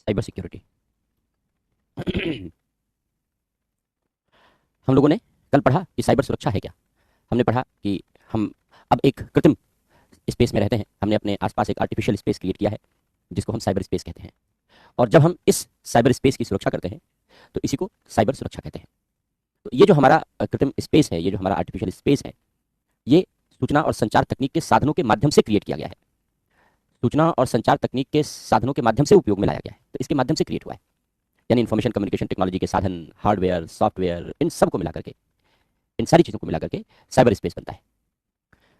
Cyber security. हम लोगों ने कल पढ़ा कि साइबर सुरक्षा है क्या। हमने पढ़ा कि हम अब एक कृत्रिम स्पेस में रहते हैं। हमने अपने आसपास एक आर्टिफिशियल स्पेस क्रिएट किया है जिसको हम साइबर स्पेस कहते हैं। और जब हम इस साइबर स्पेस की सुरक्षा करते हैं तो इसी को साइबर सुरक्षा कहते हैं। तो ये जो हमारा कृत्रिम स्पेस है, ये जो हमारा आर्टिफिशियल स्पेस है, ये सूचना और संचार तकनीक के साधनों के माध्यम से क्रिएट किया गया है। सूचना और संचार तकनीक के साधनों के माध्यम से उपयोग में लाया गया है, तो इसके माध्यम से क्रिएट हुआ है। यानी इन्फॉर्मेशन कम्युनिकेशन टेक्नोलॉजी के साधन, हार्डवेयर, सॉफ्टवेयर, इन सब को मिलाकर के, इन सारी चीज़ों को मिलाकर के साइबर स्पेस बनता है।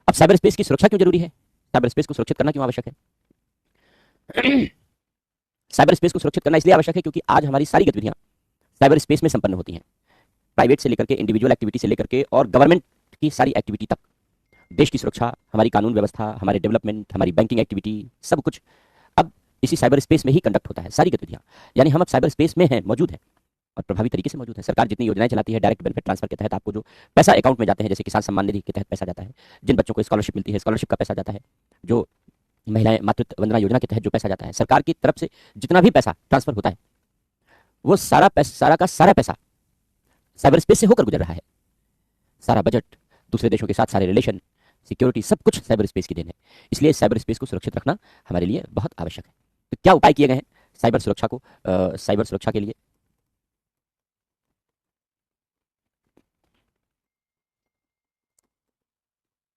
अब साइबर स्पेस की सुरक्षा क्यों जरूरी है? साइबर स्पेस को सुरक्षित करना क्यों आवश्यक है? साइबर स्पेस को सुरक्षित करना इसलिए आवश्यक है क्योंकि आज हमारी सारी गतिविधियां साइबर स्पेस में संपन्न होती हैं। प्राइवेट से लेकर के, इंडिविजुअल एक्टिविटी से लेकर के और गवर्नमेंट की सारी एक्टिविटी तक। देश की सुरक्षा, हमारी कानून व्यवस्था, हमारे डेवलपमेंट, हमारी बैंकिंग एक्टिविटी, सब कुछ अब इसी साइबर स्पेस में ही कंडक्ट होता है, सारी गतिविधियां। यानी हम अब साइबर स्पेस में हैं, मौजूद हैं और प्रभावी तरीके से मौजूद है। सरकार जितनी योजनाएं चलाती है, डायरेक्ट बेनिफिट ट्रांसफर के तहत आपको जो पैसा अकाउंट में जाते हैं, जैसे किसान सम्मान निधि के तहत पैसा जाता है, जिन बच्चों को स्कॉलरशिप मिलती है, स्कॉलरशिप का पैसा जाता है, जो महिलाएं मातृत्व वंदना योजना के तहत जो पैसा जाता है, सरकार की तरफ से जितना भी पैसा ट्रांसफर होता है, वो सारा पैसा, सारा का सारा पैसा साइबर स्पेस से होकर गुजर रहा है। सारा बजट, दूसरे देशों के साथ सारे रिलेशन, सिक्योरिटी, सब कुछ साइबर स्पेस की देन है। इसलिए साइबर स्पेस को सुरक्षित रखना हमारे लिए बहुत आवश्यक है। तो क्या उपाय किए गए हैं साइबर सुरक्षा को, साइबर सुरक्षा के लिए?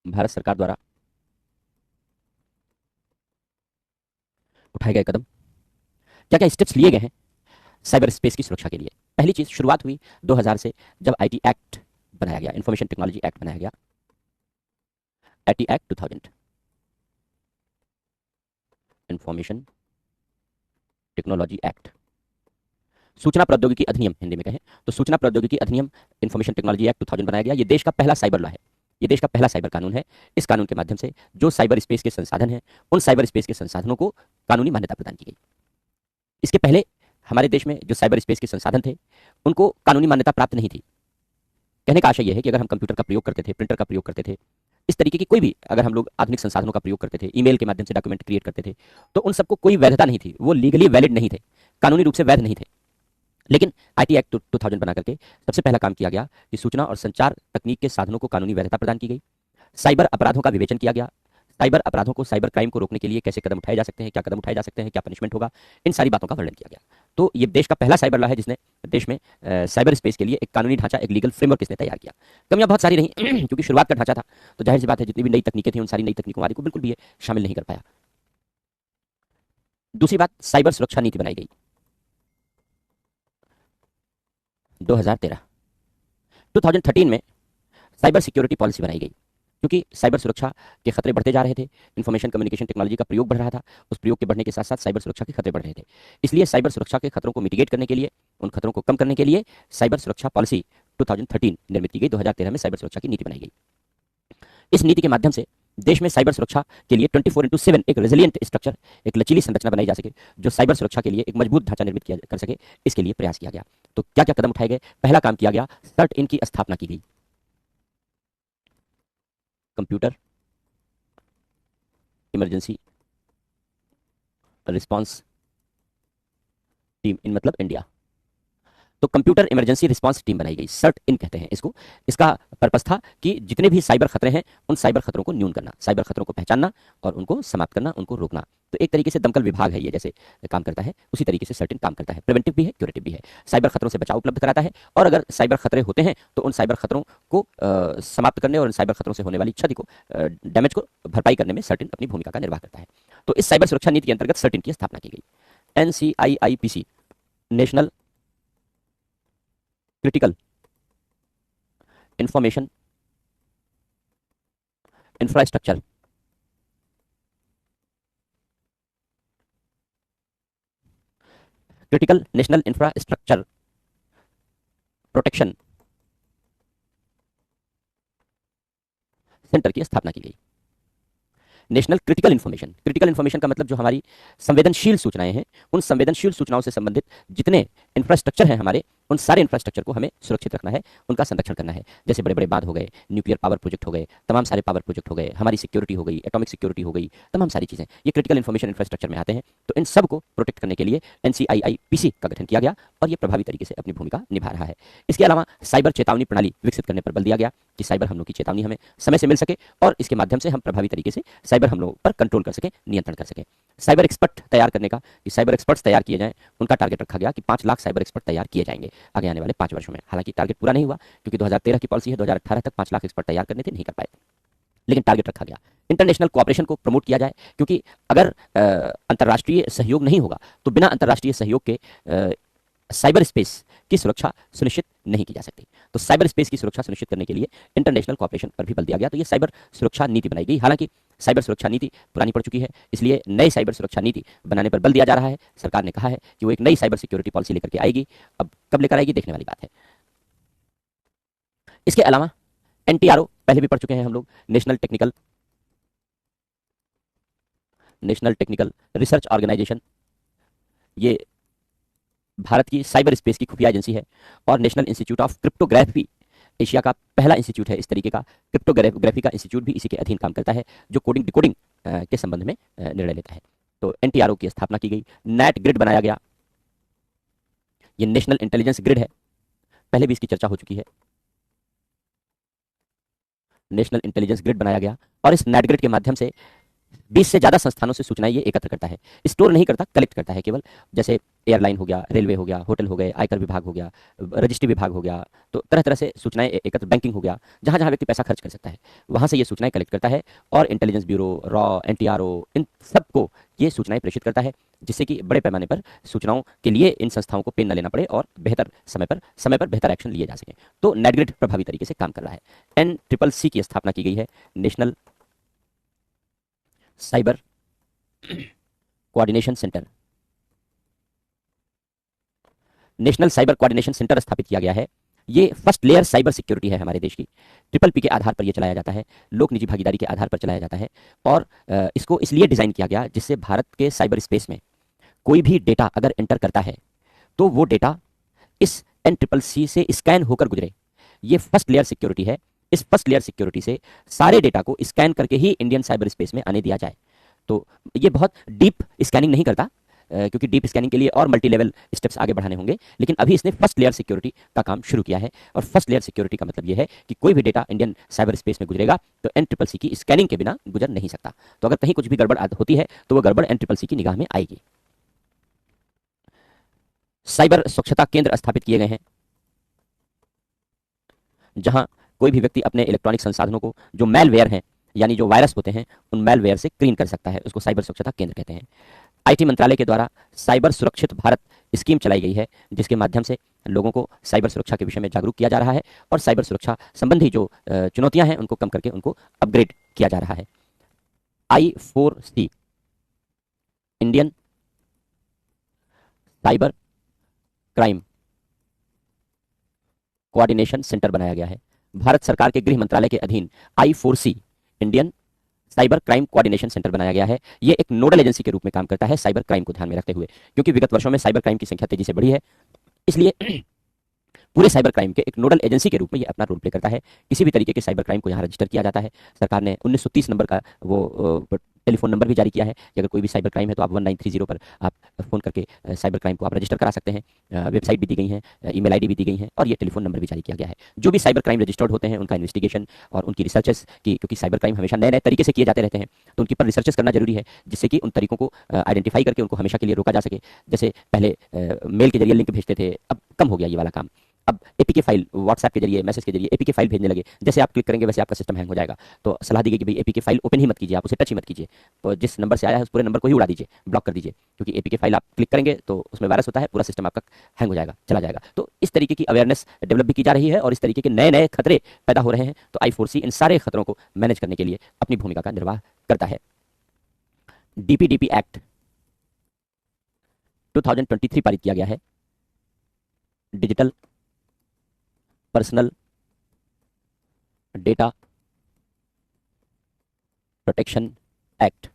भारत सरकार द्वारा उठाए गए कदम, क्या क्या स्टेप्स लिए गए हैं साइबर स्पेस की सुरक्षा के लिए? पहली चीज, शुरुआत हुई 2000 से, जब आईटी एक्ट बनाया गया, इंफॉर्मेशन टेक्नोलॉजी एक्ट बनाया गया, IT act 2000, information technology act, सूचना प्रौद्योगिकी अधिनियम हिंदी में कहें तो सूचना प्रौद्योगिकी अधिनियम, इंफॉर्मेशन टेक्नोलॉजी एक्ट 2000 बनाया गया। ये देश का पहला साइबर लॉ है, ये देश का पहला साइबर कानून है। इस कानून के माध्यम से जो साइबर स्पेस के संसाधन हैं, उन साइबर स्पेस के संसाधनों को कानूनी मान्यता प्रदान की गई। इसके पहले हमारे देश में जो साइबर स्पेस के संसाधन थे, उनको कानूनी मान्यता प्राप्त नहीं थी। कहने का आशय यह है कि अगर हम कंप्यूटर का प्रयोग करते थे, प्रिंटर का प्रयोग करते थे, इस तरीके की कोई भी, अगर हम लोग आधुनिक संसाधनों का प्रयोग करते थे, ईमेल के माध्यम से डॉक्यूमेंट क्रिएट करते थे, तो उन सबको कोई वैधता नहीं थी, वो लीगली वैलिड नहीं थे, कानूनी रूप से वैध नहीं थे। लेकिन आईटी एक्ट 2000 बना करके सबसे पहला काम किया गया कि सूचना और संचार तकनीक के साधनों को कानूनी वैधता प्रदान की गई। साइबर अपराधों का विवेचन किया गया। साइबर अपराधों को, साइबर क्राइम को रोकने के लिए कैसे कदम उठाए जा सकते हैं, क्या कदम उठाए जा सकते हैं, क्या पनिशमेंट होगा, इन सारी बातों का वर्णन किया गया। तो ये देश का पहला साइबर लॉ है जिसने देश में साइबर स्पेस के लिए एक कानूनी ढांचा, एक लीगल फ्रेमवर्क इसने तैयार किया। कमियां बहुत सारी रही क्योंकि शुरुआत का ढांचा था, तो जाहिर सी बात है जितनी भी नई तकनीकें थी, उन सारी नई तकनीकों आदि को बिल्कुल भी ये शामिल नहीं कर पाया। दूसरी बात, साइबर सुरक्षा नीति बनाई गई 2013। 2013 में साइबर सिक्योरिटी पॉलिसी बनाई गई क्योंकि साइबर सुरक्षा के खतरे बढ़ते जा रहे थे, इंफॉर्मेशन कम्युनिकेशन टेक्नोलॉजी का प्रयोग बढ़ रहा था, उस प्रयोग के बढ़ने के साथ साथ साइबर सुरक्षा के खतरे बढ़ रहे थे। इसलिए साइबर सुरक्षा के खतरों को मिटिगेट करने के लिए, उन खतरों को कम करने के लिए साइबर सुरक्षा पॉलिसी 2013 निर्मित की गई। 2013 में साइबर सुरक्षा की नीति बनाई गई। इस नीति के माध्यम से देश में साइबर सुरक्षा के लिए 24/7 एक रेजिलियंट स्ट्रक्चर, एक लचीली संरचना बनाई जा सके, जो साइबर सुरक्षा के लिए एक मजबूत ढांचा निर्मित किया कर सके, इसके लिए प्रयास किया गया। तो क्या क्या कदम उठाए गए? पहला काम किया गया, सर्ट इन की स्थापना की गई। कंप्यूटर इमरजेंसी रिस्पांस टीम, इन मतलब इंडिया। तो कंप्यूटर इमरजेंसी रिस्पांस टीम बनाई गई, सर्ट इन कहते हैं इसको। इसका पर्पस था कि जितने भी साइबर खतरे हैं, उन साइबर खतरों को न्यून करना, साइबर खतरों को पहचानना और उनको समाप्त करना, उनको रोकना। तो एक तरीके से दमकल विभाग है ये, जैसे काम करता है उसी तरीके से सर्ट इन काम करता है। प्रिवेंटिव भी है, क्यूरेटिव भी है। साइबर खतरों से बचाव उपलब्ध कराता है, और अगर साइबर खतरे होते हैं तो उन साइबर खतरों को समाप्त करने और उन साइबर खतरों से होने वाली क्षति को, डैमेज को भरपाई करने में सर्ट इन अपनी भूमिका का निर्वाह करता है। तो इस साइबर सुरक्षा नीति के अंतर्गत सर्ट इन की स्थापना की गई। NCIIPC, national critical information infrastructure critical national infrastructure protection centre की स्थापना की गई। नेशनल क्रिटिकल इन्फॉर्मेशन का मतलब जो हमारी संवेदनशील सूचनाएं हैं, उन संवेदनशील सूचनाओं से संबंधित जितने इंफ्रास्ट्रक्चर हैं हमारे, उन सारे इंफ्रास्ट्रक्चर को हमें सुरक्षित रखना है, उनका संरक्षण करना है। जैसे बड़े बड़े बांध हो गए, न्यूक्लियर पावर प्रोजेक्ट हो गए, तमाम सारे पावर प्रोजेक्ट हो गए, हमारी सिक्योरिटी हो गई, एटॉमिक सिक्योरिटी हो गई, तमाम सारी चीज़ें ये क्रिटिकल इन्फॉर्मेशन इंफ्रास्ट्रक्चर में आते हैं। तो इन सब को प्रोटेक्ट करने के लिए NCIIPC का गठन किया गया और ये प्रभावी तरीके से अपनी भूमिका निभा रहा है। इसके अलावा साइबर चेतावनी प्रणाली विकसित करने पर बल दिया गया कि साइबर हमलों की चेतावनी हमें समय से मिल सके और इसके माध्यम से हम प्रभावी तरीके से साइबर हमलों पर कंट्रोल कर सके, नियंत्रण कर सके। साइबर एक्सपर्ट तैयार करने का, कि साइबर एक्सपर्ट्स तैयार किए जाएं, उनका टारगेट रखा गया कि 5 लाख साइबर एक्सपर्ट तैयार किए जाएंगे आगे आने वाले 5 वर्षों में। हालांकि टारगेट पूरा नहीं हुआ क्योंकि 2013 की पॉलिसी है, 2018 तक 5 लाख एक्सपर्ट तैयार करने थे, नहीं कर पाए, लेकिन टारगेट रखा गया। इंटरनेशनल कोऑपरेशन को प्रमोट किया जाए, क्योंकि अगर अंतर्राष्ट्रीय सहयोग नहीं होगा तो बिना अंतर्राष्ट्रीय सहयोग के साइबर स्पेस की सुरक्षा सुनिश्चित नहीं की जा सकती। तो साइबर स्पेस की सुरक्षा सुनिश्चित करने के लिए इंटरनेशनल कोऑपरेशन पर भी बल दिया गया। तो ये साइबर सुरक्षा नीति बनाई गई। हालांकि साइबर सुरक्षा नीति पुरानी पड़ चुकी है, इसलिए नई साइबर सुरक्षा नीति बनाने पर बल दिया जा रहा है। सरकार ने कहा है कि वो एक नई साइबर सिक्योरिटी पॉलिसी लेकर के आएगी। अब कब लेकर आएगी देखने वाली बात है। इसके अलावा NTRO पहले भी पढ़ चुके हैं हम लोग, नेशनल टेक्निकल रिसर्च ऑर्गेनाइजेशन। ये भारत की साइबर स्पेस की खुफिया एजेंसी है और national institute of cryptography Asia का पहला इंस्टीट्यूट है इस तरीके का। क्रिप्टोग्राफी का इंस्टीट्यूट भी इसी के अधीन काम करता है, जो कोडिंग डिकोडिंग के संबंध में निर्णय लेता है। तो NTRO की स्थापना की गई। नेट ग्रिड बनाया गया, ये नेशनल इंटेलिजेंस ग्रिड है, पहले भी इसकी चर्चा हो चुकी है। नेशनल इंटेलिजेंस ग्रिड बनाया गया और इस नेट ग्रिड के माध्यम से 20 से ज्यादा संस्थानों से सूचनाएं ये एकत्र करता है, स्टोर नहीं करता, कलेक्ट करता है केवल। जैसे एयरलाइन हो गया, रेलवे हो गया, होटल हो गए, आयकर विभाग हो गया, रजिस्ट्री विभाग हो गया, तो तरह तरह से सूचनाएं एकत्र, बैंकिंग हो गया, जहां जहां व्यक्ति पैसा खर्च कर सकता है वहां से ये सूचनाएं कलेक्ट करता है और इंटेलिजेंस ब्यूरो, रॉ, NTRO इन सबको ये सूचनाएं प्रेषित करता है, जिससे कि बड़े पैमाने पर सूचनाओं के लिए इन संस्थाओं को पेन न लेना पड़े और बेहतर समय पर बेहतर एक्शन लिए जा सके। तो नेटग्रिड प्रभावी तरीके से काम कर रहा है। NCCC की स्थापना की गई है, national cyber coordination centre. National cyber coordination centre स्थापित किया गया है। ये फर्स्ट लेयर साइबर सिक्योरिटी है हमारे देश की। PPP के आधार पर यह चलाया जाता है, लोक निजी भागीदारी के आधार पर चलाया जाता है और इसको इसलिए डिजाइन किया गया जिससे भारत के साइबर स्पेस में कोई भी डेटा अगर एंटर करता है तो वो डेटा इस NCCC से स्कैन होकर गुजरे। ये फर्स्ट लेयर सिक्योरिटी है। इस फर्स्ट लेयर सिक्योरिटी से सारे डेटा को स्कैन करके ही इंडियन साइबर स्पेस में आने दिया जाए। तो ये बहुत डीप स्कैनिंग नहीं करता, क्योंकि डीप स्कैनिंग के लिए और मल्टी लेवल स्टेप्स आगे बढ़ाने होंगे, लेकिन अभी इसने फर्स्ट लेयर सिक्योरिटी का काम शुरू किया है। और फर्स्ट लेयर सिक्योरिटी का मतलब ये है कि कोई भी डेटा इंडियन साइबर स्पेस में गुजरेगा तो NCCC की स्कैनिंग के बिना गुजर नहीं सकता। तो अगर कहीं कुछ भी गड़बड़ होती है तो वो गड़बड़ NCCC की निगाह में आएगी। साइबर स्वच्छता केंद्र स्थापित किए गए हैं, जहां कोई भी व्यक्ति अपने इलेक्ट्रॉनिक संसाधनों को, जो मैलवेयर हैं यानी जो वायरस होते हैं, उन मैलवेयर से क्लीन कर सकता है। उसको साइबर स्वच्छता केंद्र कहते हैं। IT मंत्रालय के द्वारा साइबर सुरक्षित भारत स्कीम चलाई गई है, जिसके माध्यम से लोगों को साइबर सुरक्षा के विषय में जागरूक किया जा रहा है और साइबर सुरक्षा संबंधी जो चुनौतियां हैं उनको कम करके उनको अपग्रेड किया जा रहा है। I4C Indian cyber crime coordination centre बनाया गया है। भारत सरकार के गृह मंत्रालय के अधीन I4C Indian cyber crime coordination centre बनाया गया है। यह एक नोडल एजेंसी के रूप में काम करता है साइबर क्राइम को ध्यान में रखते हुए, क्योंकि विगत वर्षों में साइबर क्राइम की संख्या तेजी से बढ़ी है, इसलिए पूरे साइबर क्राइम के एक नोडल एजेंसी के रूप में ये अपना रोल प्ले करता है। किसी भी तरीके के साइबर क्राइम को यहाँ रजिस्टर किया जाता है। सरकार ने 1930 नंबर का वो टेलीफोन नंबर भी जारी किया है कि अगर कोई भी साइबर क्राइम है तो आप 1930 पर आप फोन करके साइबर क्राइम को आप रजिस्टर करा सकते हैं। वेबसाइट भी दी गई है, ईमेल ID भी दी गई है और ये टेलीफोन नंबर भी जारी किया गया है। जो भी साइबर क्राइम रजिस्टर्ड होते हैं उनका इन्वेस्टिगेशन और उनकी रिसर्चेस की, क्योंकि साइबर क्राइम हमेशा नए नए तरीके से किए जाते रहते हैं, तो उनकी पर रिसर्चेस करना जरूरी है, जिससे कि उन तरीकों को आइडेंटिफाई करके उनको हमेशा के लिए रोका जा सके। जैसे पहले मेल के जरिए लिंक भेजते थे, अब कम हो गया ये वाला काम। अब APK फाइल, व्हाट्सएप के जरिए, मैसेज के जरिए APK फाइल भेजने लगे। जैसे आप क्लिक करेंगे वैसे आपका सिस्टम हैंग हो जाएगा। तो सलाह दी गई कि भाई APK फाइल ओपन ही मत कीजिए, आप उसे टच ही मत कीजिए। तो जिस नंबर से आया है उस पूरे नंबर को ही उड़ा दीजिए, ब्लॉक कर दीजिए, क्योंकि APK फाइल आप क्लिक करेंगे तो उसमें वायरस होता है, पूरा सिस्टम आपका हैंग हो जाएगा, चला जाएगा। तो इस तरीके की अवेयरनेस डेवलप भी की जा रही है और इस तरीके के नए नए खतरे पैदा हो रहे हैं। तो I4C इन सारे खतरों को मैनेज करने के लिए अपनी भूमिका का निर्वाह करता है। DPDP एक्ट 2023 पारित किया गया है, digital personal data protection act.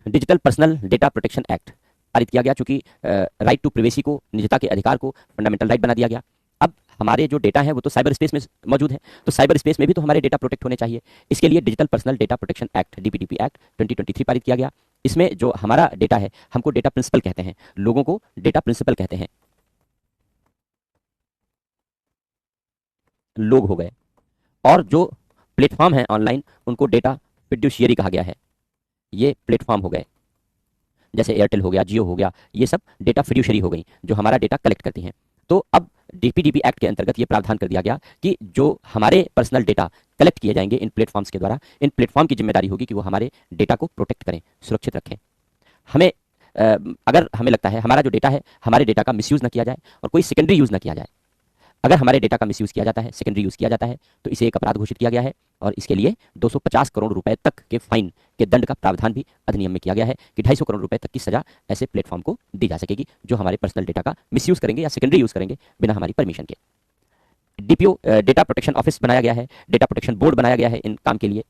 Digital personal data protection act पारित किया गया, चूंकि राइट टू प्रिवेसी को, निजता के अधिकार को फंडामेंटल राइट बना दिया गया। अब हमारे जो डेटा है वो तो साइबर स्पेस में मौजूद है, तो साइबर स्पेस में भी तो हमारे डेटा प्रोटेक्ट होने चाहिए। इसके लिए digital personal data protection act DPDP act 2023 पारित किया गया। इसमें जो हमारा डेटा है, हमको डेटा प्रिंसिपल कहते हैं, लोगों को डेटा प्रिंसिपल कहते हैं, लोग हो गए। और जो प्लेटफॉर्म है ऑनलाइन, उनको डेटा फिड्यूशियरी कहा गया है। ये प्लेटफॉर्म हो गए, जैसे एयरटेल हो गया, जियो हो गया, ये सब डेटा फिड्यूशरी हो गई जो हमारा डेटा कलेक्ट करती हैं। तो अब डीपीडीपी एक्ट के अंतर्गत ये प्रावधान कर दिया गया कि जो हमारे पर्सनल डेटा कलेक्ट किए जाएंगे इन प्लेटफॉर्म्स के द्वारा, इन प्लेटफॉर्म की जिम्मेदारी होगी कि वो हमारे डेटा को प्रोटेक्ट करें, सुरक्षित रखें। हमें अगर हमें लगता है हमारा जो डेटा है, हमारे डेटा का मिसयूज ना किया जाए और कोई सेकेंडरी यूज ना किया जाए। अगर हमारे डेटा का मिसयूज किया जाता है, सेकेंडरी यूज किया जाता है, तो इसे एक अपराध घोषित किया गया है और इसके लिए 250 करोड़ रुपए तक के फाइन के दंड का प्रावधान भी अधिनियम में किया गया है कि 250 करोड़ रुपए तक की सजा ऐसे प्लेटफॉर्म को दी जा सकेगी जो हमारे पर्सनल डेटा का मिसयूज करेंगे या सेकेंडरी यूज करेंगे बिना हमारी परमिशन के। डीपीओ डेटा प्रोटेक्शन ऑफिस बनाया गया है, डेटा प्रोटेक्शन बोर्ड बनाया गया है इन काम के लिए।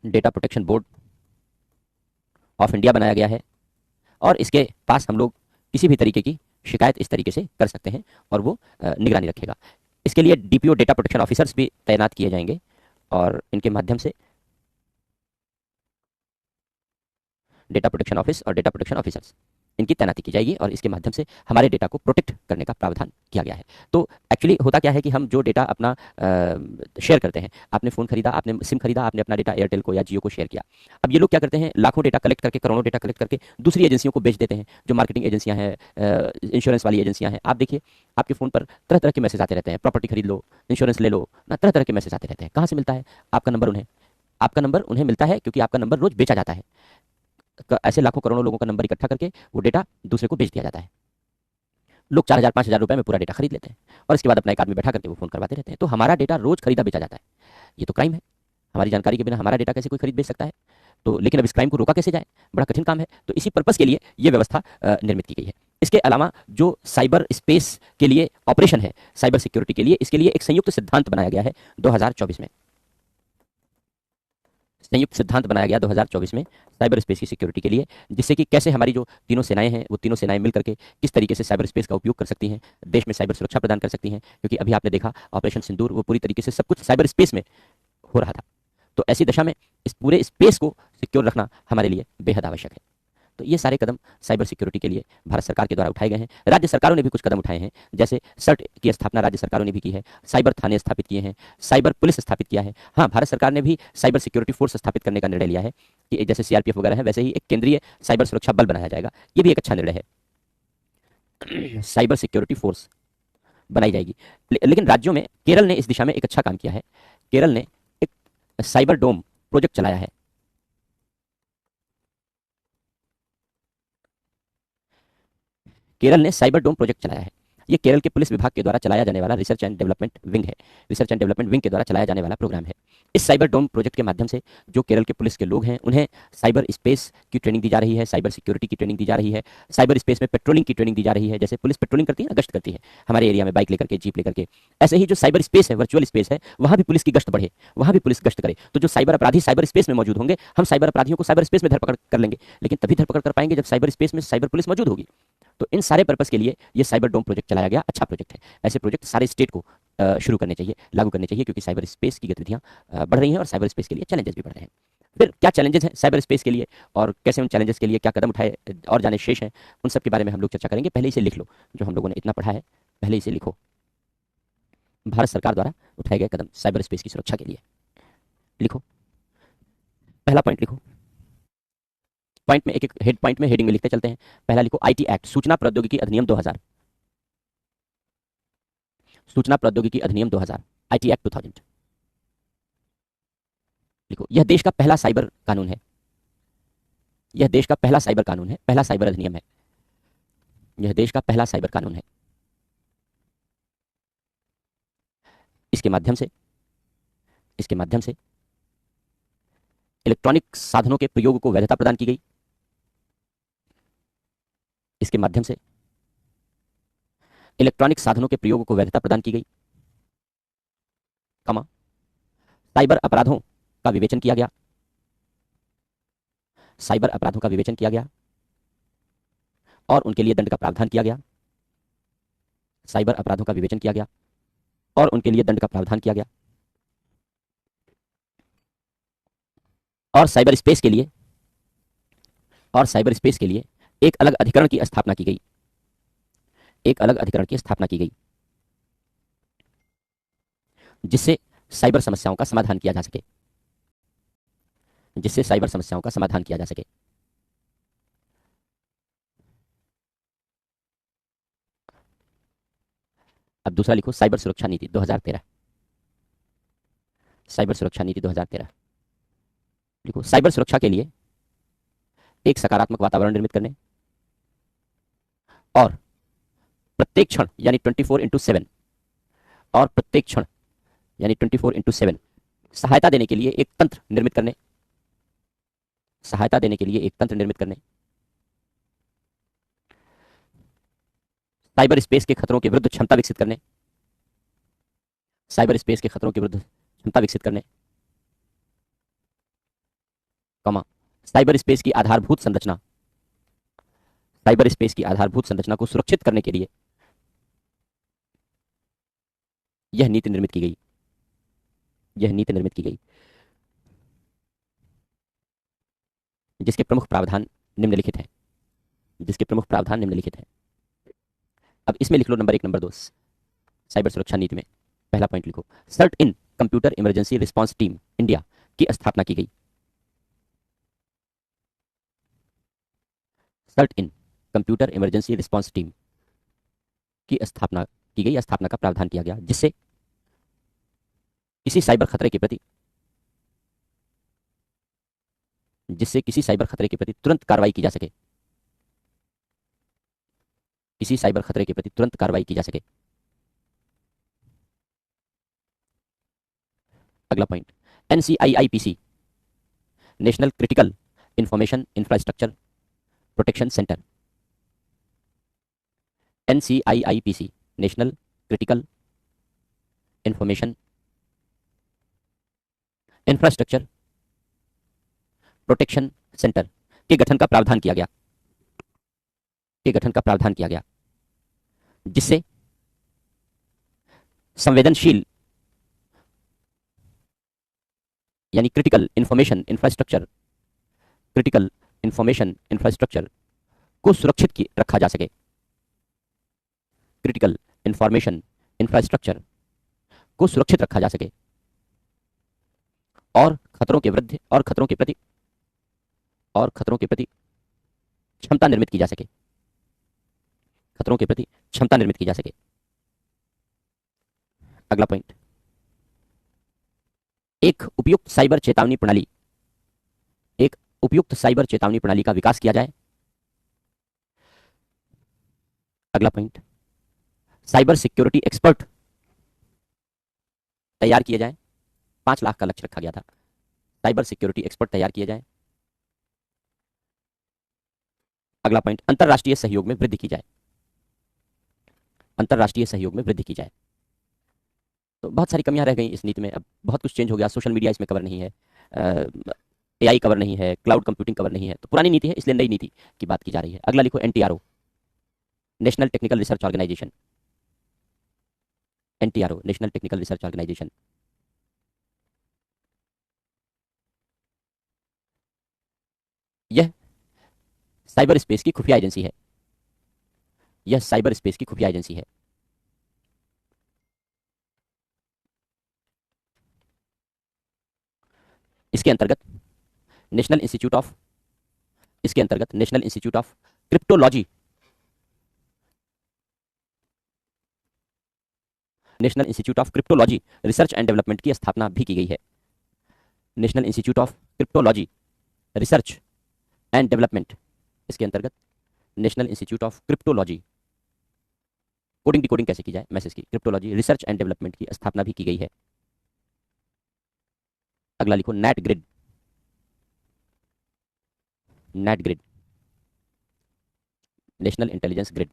Data protection board of India बनाया गया है और इसके पास हम लोग किसी भी तरीके की शिकायत इस तरीके से कर सकते हैं और वो निगरानी रखेगा। इसके लिए डीपीओ डेटा प्रोटेक्शन ऑफिसर्स भी तैनात किए जाएंगे और इनके माध्यम से डेटा प्रोटेक्शन ऑफिस और डेटा प्रोटेक्शन ऑफिसर्स, इनकी तैनाती की जाएगी और इसके माध्यम से हमारे डेटा को प्रोटेक्ट करने का प्रावधान किया गया है। तो एक्चुअली होता क्या है कि हम जो डेटा अपना शेयर करते हैं, आपने फ़ोन खरीदा, आपने सिम खरीदा, आपने अपना डेटा एयरटेल को या जियो को शेयर किया। अब ये लोग क्या करते हैं, लाखों डेटा कलेक्ट करके, करोड़ों डेटा कलेक्ट करके दूसरी एजेंसियों को बेच देते हैं, जो मार्केटिंग एजेंसियां हैं, इंश्योरेंस वाली एजेंसियां हैं। आप देखिए आपके फ़ोन पर तरह तरह के मैसेज आते रहते हैं, प्रॉपर्टी खरीद लो, इंश्योरेंस ले लो ना, तरह तरह के मैसेज आते रहते हैं। कहाँ से मिलता है आपका नंबर उन्हें मिलता है क्योंकि आपका नंबर रोज बेचा जाता है। ऐसे लाखों करोड़ों लोगों का नंबर इकट्ठा करके वो डेटा दूसरे को बेच दिया जाता है। लोग 4,000 5,000 रुपए में पूरा डेटा खरीद लेते हैं और इसके बाद अपना एक आदमी बैठा करके वो फोन करवाते रहते हैं। तो हमारा डेटा रोज खरीदा बेचा जाता है, ये तो क्राइम है। हमारी जानकारी के बिना हमारा डेटा कैसे कोई खरीद बेच सकता है? तो लेकिन अब इस क्राइम को रोका कैसे जाए, बड़ा कठिन काम है। तो इसी पर्पस के लिए ये व्यवस्था निर्मित की गई है। इसके अलावा जो साइबर स्पेस के लिए ऑपरेशन है, साइबर सिक्योरिटी के लिए, इसके लिए एक संयुक्त सिद्धांत बनाया गया है 2024 में। संयुक्त सिद्धांत बनाया गया 2024 में साइबर स्पेस की सिक्योरिटी के लिए, जिससे कि कैसे हमारी जो तीनों सेनाएं हैं, वो तीनों सेनाएं मिलकर के किस तरीके से साइबर स्पेस का उपयोग कर सकती हैं, देश में साइबर सुरक्षा प्रदान कर सकती हैं। क्योंकि अभी आपने देखा ऑपरेशन सिंदूर, वो पूरी तरीके से सब कुछ साइबर स्पेस में हो रहा था। तो ऐसी दशा में इस पूरे स्पेस को सिक्योर रखना हमारे लिए बेहद आवश्यक है। तो ये सारे कदम साइबर सिक्योरिटी के लिए भारत सरकार के द्वारा उठाए गए हैं। राज्य सरकारों ने भी कुछ कदम उठाए हैं, जैसे सर्ट की स्थापना राज्य सरकारों ने भी की है, साइबर थाने स्थापित किए हैं, साइबर पुलिस स्थापित किया है। हाँ, भारत सरकार ने भी साइबर सिक्योरिटी फोर्स स्थापित करने का निर्णय लिया है कि जैसे सीआरपीएफ वगैरह है, वैसे ही एक केंद्रीय साइबर सुरक्षा बल बनाया जाएगा। ये भी एक अच्छा निर्णय है। साइबर सिक्योरिटी फोर्स बनाई जाएगी। लेकिन राज्यों में केरल ने इस दिशा में एक अच्छा काम किया है। केरल ने एक साइबर डोम प्रोजेक्ट चलाया है। केरल ने साइबर डोम प्रोजेक्ट चलाया है। ये केरल के पुलिस विभाग के द्वारा चलाया जाने वाला रिसर्च एंड डेवलपमेंट विंग है। रिसर्च एंड डेवलपमेंट विंग के द्वारा चलाया जाने वाला प्रोग्राम है। इस साइबर डोम प्रोजेक्ट के माध्यम से जो केरल के पुलिस के लोग हैं, उन्हें साइबर स्पेस की ट्रेनिंग दी जा रही है, साइबर सिक्योरिटी की ट्रेनिंग दी जा रही है, साइबर स्पेस में पेट्रोलिंग की ट्रेनिंग दी जा रही है। जैसे पुलिस पेट्रोलिंग करती है ना, गश्त करती है हमारे एरिया में बाइक लेकर के, जीप लेकर के, ऐसे ही जो साइबर स्पेस है, वर्चुअल स्पेस है, वहां भी पुलिस की गश्त बढ़े, वहां भी पुलिस गश्त करे। तो जो साइबर अपराधी साइबर स्पेस में मौजूद होंगे, हम साइबर अपराधियों को साइबर स्पेस में धरपकड़ कर लेंगे, लेकिन तभी धरपकड़ कर पाएंगे जब साइबर स्पेस में साइबर पुलिस मौजूद होगी। तो इन सारे पर्पस के लिए ये साइबर डोम प्रोजेक्ट चलाया गया, अच्छा प्रोजेक्ट है। ऐसे प्रोजेक्ट सारे स्टेट को शुरू करने चाहिए, लागू करने चाहिए, क्योंकि साइबर स्पेस की गतिविधियां बढ़ रही हैं और साइबर स्पेस के लिए चैलेंजेस भी बढ़ रहे हैं। फिर क्या चैलेंजेस हैं साइबर स्पेस के लिए और कैसे उन चैलेंजेस के लिए क्या कदम उठाए और जाने शेष हैं, उन सब के बारे में हम लोग चर्चा करेंगे। पहले इसे लिख लो, जो हम लोगों ने इतना पढ़ा है पहले इसे लिखो। भारत सरकार द्वारा उठाए गए कदम साइबर स्पेस की सुरक्षा के लिए लिखो। पहला पॉइंट लिखो। पॉइंट में एक हेड पॉइंट में हेडिंग में लिखते चलते हैं। पहला लिखो आईटी एक्ट, सूचना प्रौद्योगिकी अधिनियम 2000। सूचना प्रौद्योगिकी अधिनियम 2000, आईटी एक्ट 2000 लिखो। यह देश का पहला साइबर कानून है। यह देश का पहला साइबर कानून है, पहला साइबर अधिनियम है। यह देश का पहला साइबर कानून है। इसके माध्यम से इलेक्ट्रॉनिक साधनों के प्रयोग को वैधता प्रदान की गई। इसके माध्यम से इलेक्ट्रॉनिक साधनों के प्रयोग को वैधता प्रदान की गई, कमा साइबर अपराधों का विवेचन किया गया। साइबर अपराधों का विवेचन किया गया और उनके लिए दंड का प्रावधान किया गया। साइबर अपराधों का विवेचन किया गया और उनके लिए दंड का प्रावधान किया गया। और साइबर स्पेस के लिए एक अलग अधिकरण की स्थापना की गई। एक अलग अधिकरण की स्थापना की गई जिससे साइबर समस्याओं का समाधान किया जा सके। जिससे साइबर समस्याओं का समाधान किया जा सके। अब दूसरा लिखो, साइबर सुरक्षा नीति 2013। साइबर सुरक्षा नीति 2013 लिखो, साइबर सुरक्षा के लिए एक सकारात्मक वातावरण निर्मित करने और प्रत्येक क्षण यानी 24/7 और प्रत्येक क्षण यानी 24/7 सहायता देने के लिए एक तंत्र निर्मित करने। सहायता देने के लिए एक तंत्र निर्मित करने। साइबर स्पेस के खतरों के विरुद्ध क्षमता विकसित करने। साइबर स्पेस के खतरों के विरुद्ध क्षमता विकसित करने, कमा साइबर स्पेस की आधारभूत संरचना। साइबर स्पेस की आधारभूत संरचना को सुरक्षित करने के लिए यह नीति निर्मित की गई। यह नीति निर्मित की गई जिसके प्रमुख प्रावधान निम्नलिखित हैं। जिसके प्रमुख प्रावधान निम्नलिखित हैं। अब इसमें लिख लो नंबर 1, नंबर 2 साइबर सुरक्षा नीति में पहला पॉइंट लिखो, CERT in computer emergency response team India की स्थापना की गई। CERT in computer emergency response team की स्थापना की गई। स्थापना का प्रावधान किया गया जिससे किसी साइबर खतरे के प्रति तुरंत कार्रवाई की जा सके। किसी साइबर खतरे के प्रति तुरंत कार्रवाई की जा सके। अगला point, NCIIPC national critical information infrastructure protection centre. NCIIPC national critical information infrastructure protection centre के गठन का प्रावधान किया गया। जिससे संवेदनशील यानी क्रिटिकल इंफॉर्मेशन इंफ्रास्ट्रक्चर को सुरक्षित रखा जा सके। क्रिटिकल इंफॉर्मेशन इंफ्रास्ट्रक्चर को सुरक्षित रखा जा सके और खतरों के प्रति क्षमता निर्मित की जा सके। अगला पॉइंट, एक उपयुक्त साइबर चेतावनी प्रणाली का विकास किया जाए। अगला पॉइंट, साइबर सिक्योरिटी एक्सपर्ट तैयार किए जाए। 5 लाख का लक्ष्य रखा गया था। साइबर सिक्योरिटी एक्सपर्ट तैयार किए जाए। अगला पॉइंट, अंतरराष्ट्रीय सहयोग में वृद्धि की जाए। तो बहुत सारी कमियां रह गई इस नीति में। अब बहुत कुछ चेंज हो गया। सोशल मीडिया इसमें कवर नहीं है, AI कवर नहीं है, क्लाउड कंप्यूटिंग कवर नहीं है। तो पुरानी नीति है, इसलिए नई नीति की बात की जा रही है। अगला लिखो, NTRO national technical research organisation. NTRO national technical research organisation. यह साइबर स्पेस की खुफिया एजेंसी है। इसके अंतर्गत national institute of cryptology research and development की स्थापना भी की गई है। National institute of cryptology research and development, इसके अंतर्गत national institute of cryptology, coding decoding कैसे की जाए मैसेज की, क्रिप्टोलॉजी रिसर्च एंड डेवलपमेंट की स्थापना भी की गई है। अगला लिखो, net grid national intelligence grid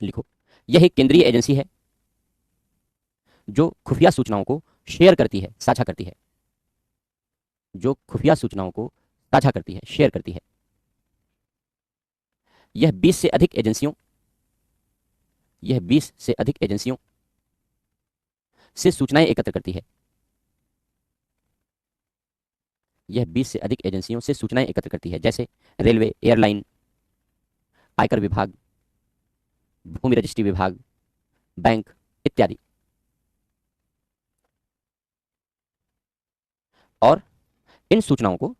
लिखो। यह एक केंद्रीय एजेंसी है जो खुफिया सूचनाओं को शेयर करती है, साझा करती है। साझा करती है, शेयर करती है। यह 20 से अधिक एजेंसियों यह 20 से अधिक एजेंसियों से सूचनाएं एकत्र करती है। यह 20 से अधिक एजेंसियों से सूचनाएं एकत्र करती है, जैसे रेलवे, एयरलाइन, आयकर विभाग, भूमि रजिस्ट्री विभाग, बैंक इत्यादि। और इन सूचनाओं को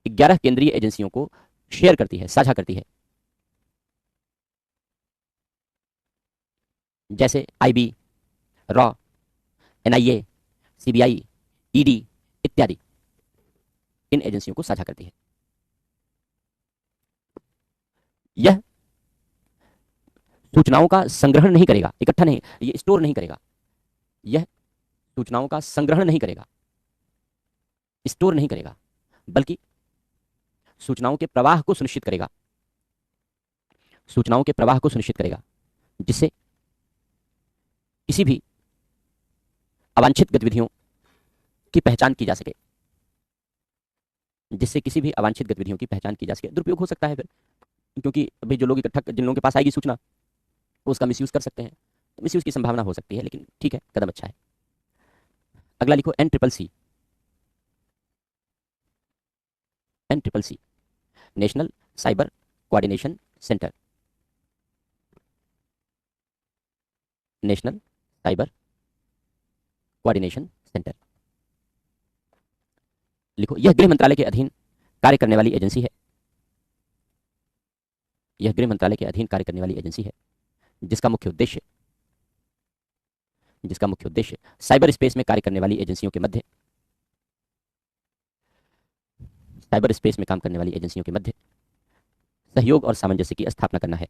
11 केंद्रीय एजेंसियों को शेयर करती है, साझा करती है, जैसे IB, raw, NIA, CBI, ED इत्यादि। इन एजेंसियों को साझा करती है। यह सूचनाओं का संग्रहण नहीं करेगा, इकट्ठा नहीं, ये स्टोर नहीं करेगा। यह सूचनाओं का संग्रहण नहीं करेगा, स्टोर नहीं करेगा, बल्कि सूचनाओं के प्रवाह को सुनिश्चित करेगा। सूचनाओं के प्रवाह को सुनिश्चित करेगा, जिससे किसी भी अवांछित गतिविधियों की पहचान की जा सके। जिससे किसी भी अवांछित गतिविधियों की पहचान की जा सके। दुरुपयोग हो सकता है फिर, क्योंकि अभी जो लोग इकट्ठा, जिन लोगों के पास आएगी सूचना, वो उसका मिसयूज कर सकते हैं। तो मिसयूज की संभावना हो सकती है, लेकिन ठीक है, कदम अच्छा है। अगला लिखो NCCC। NCCC national cyber coordination centre. National cyber coordination centre लिखो। यह गृह मंत्रालय के अधीन कार्य करने वाली एजेंसी है। यह गृह मंत्रालय के अधीन कार्य करने वाली एजेंसी है, जिसका मुख्य उद्देश्य साइबर स्पेस में कार्य करने वाली एजेंसियों के मध्य साइबर स्पेस में काम करने वाली एजेंसियों के मध्य सहयोग और सामंजस्य की स्थापना करना है।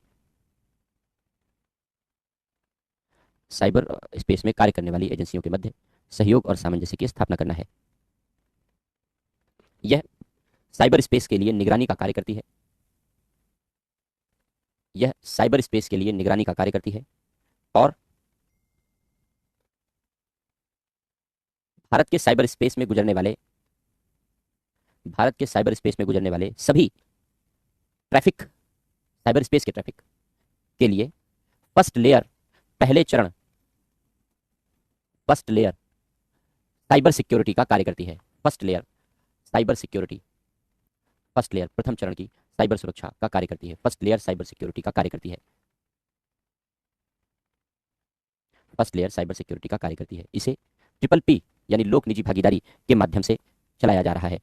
साइबर स्पेस में कार्य करने वाली एजेंसियों के मध्य सहयोग और सामंजस्य की स्थापना करना है। यह साइबर स्पेस के लिए निगरानी का कार्य करती है। यह साइबर स्पेस के लिए निगरानी का कार्य करती है और भारत के साइबर स्पेस में गुजरने वाले सभी ट्रैफिक, साइबर स्पेस के ट्रैफिक के लिए फर्स्ट लेयर साइबर सिक्योरिटी का कार्य करती है। फर्स्ट लेयर प्रथम चरण की साइबर सुरक्षा का कार्य करती है। फर्स्ट लेयर साइबर सिक्योरिटी का कार्य करती है। इसे PPP यानी लोक निजी भागीदारी के माध्यम से चलाया जा रहा है।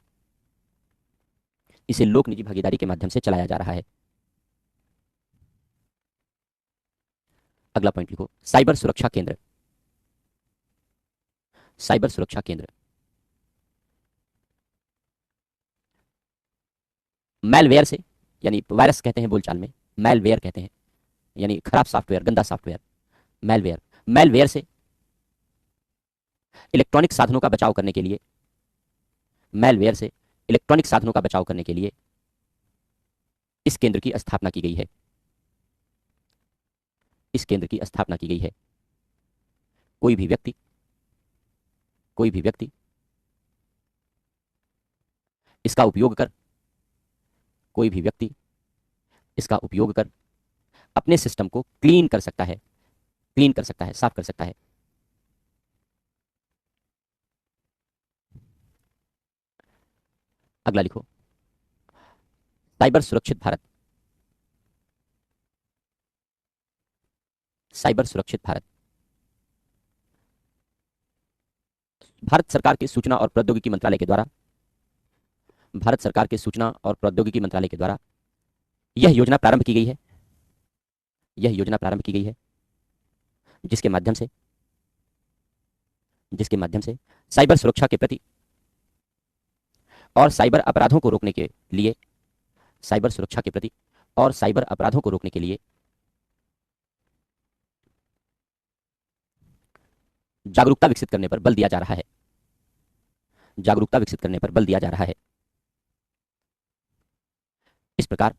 अगला पॉइंट लिखो, साइबर सुरक्षा केंद्र। मैलवेयर से, यानी वायरस कहते हैं बोलचाल में, मैलवेयर कहते हैं, यानी खराब सॉफ्टवेयर, गंदा सॉफ्टवेयर। मैलवेयर से इलेक्ट्रॉनिक साधनों का बचाव करने के लिए इस केंद्र की स्थापना की गई है। कोई भी व्यक्ति इसका उपयोग कर अपने सिस्टम को क्लीन कर सकता है, साफ कर सकता है। अगला लिखो, साइबर सुरक्षित भारत। भारत सरकार के सूचना और प्रौद्योगिकी मंत्रालय के द्वारा यह योजना प्रारंभ की गई है, जिसके माध्यम से साइबर सुरक्षा के प्रति और साइबर अपराधों को रोकने के लिए जागरूकता विकसित करने पर बल दिया जा रहा है। इस प्रकार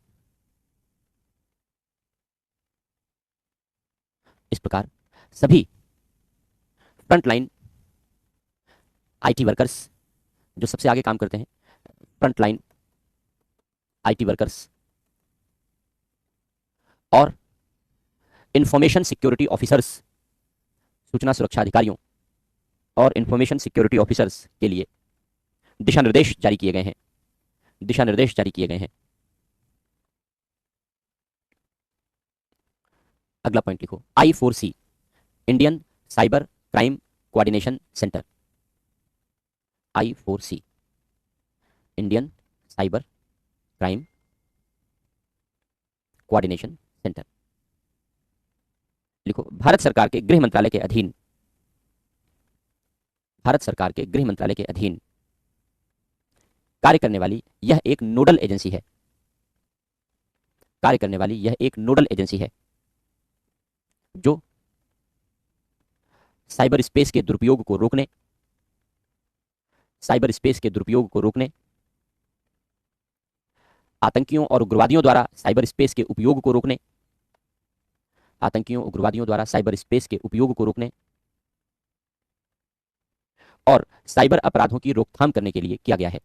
सभी फ्रंटलाइन IT वर्कर्स, जो सबसे आगे काम करते हैं, फ्रंट लाइन आईटी वर्कर्स और इंफॉर्मेशन सिक्योरिटी ऑफिसर्स, सूचना सुरक्षा अधिकारियों और इंफॉर्मेशन सिक्योरिटी ऑफिसर्स के लिए दिशा निर्देश जारी किए गए हैं। दिशा निर्देश जारी किए गए हैं। अगला पॉइंट लिखो, I4C, Indian cyber crime coordination centre. I4C, Indian cyber crime coordination centre. लिखो, भारत सरकार के गृह मंत्रालय के अधीन, भारत सरकार के गृह मंत्रालय के अधीन कार्य करने वाली यह एक नोडल एजेंसी है। कार्य करने वाली यह एक नोडल एजेंसी है जो साइबर स्पेस के दुरुपयोग को रोकने, साइबर स्पेस के दुरुपयोग को रोकने, आतंकियों और उग्रवादियों द्वारा साइबर स्पेस के उपयोग को रोकने, आतंकियों उग्रवादियों द्वारा साइबर स्पेस के उपयोग को रोकने और साइबर अपराधों की रोकथाम करने के लिए किया गया है।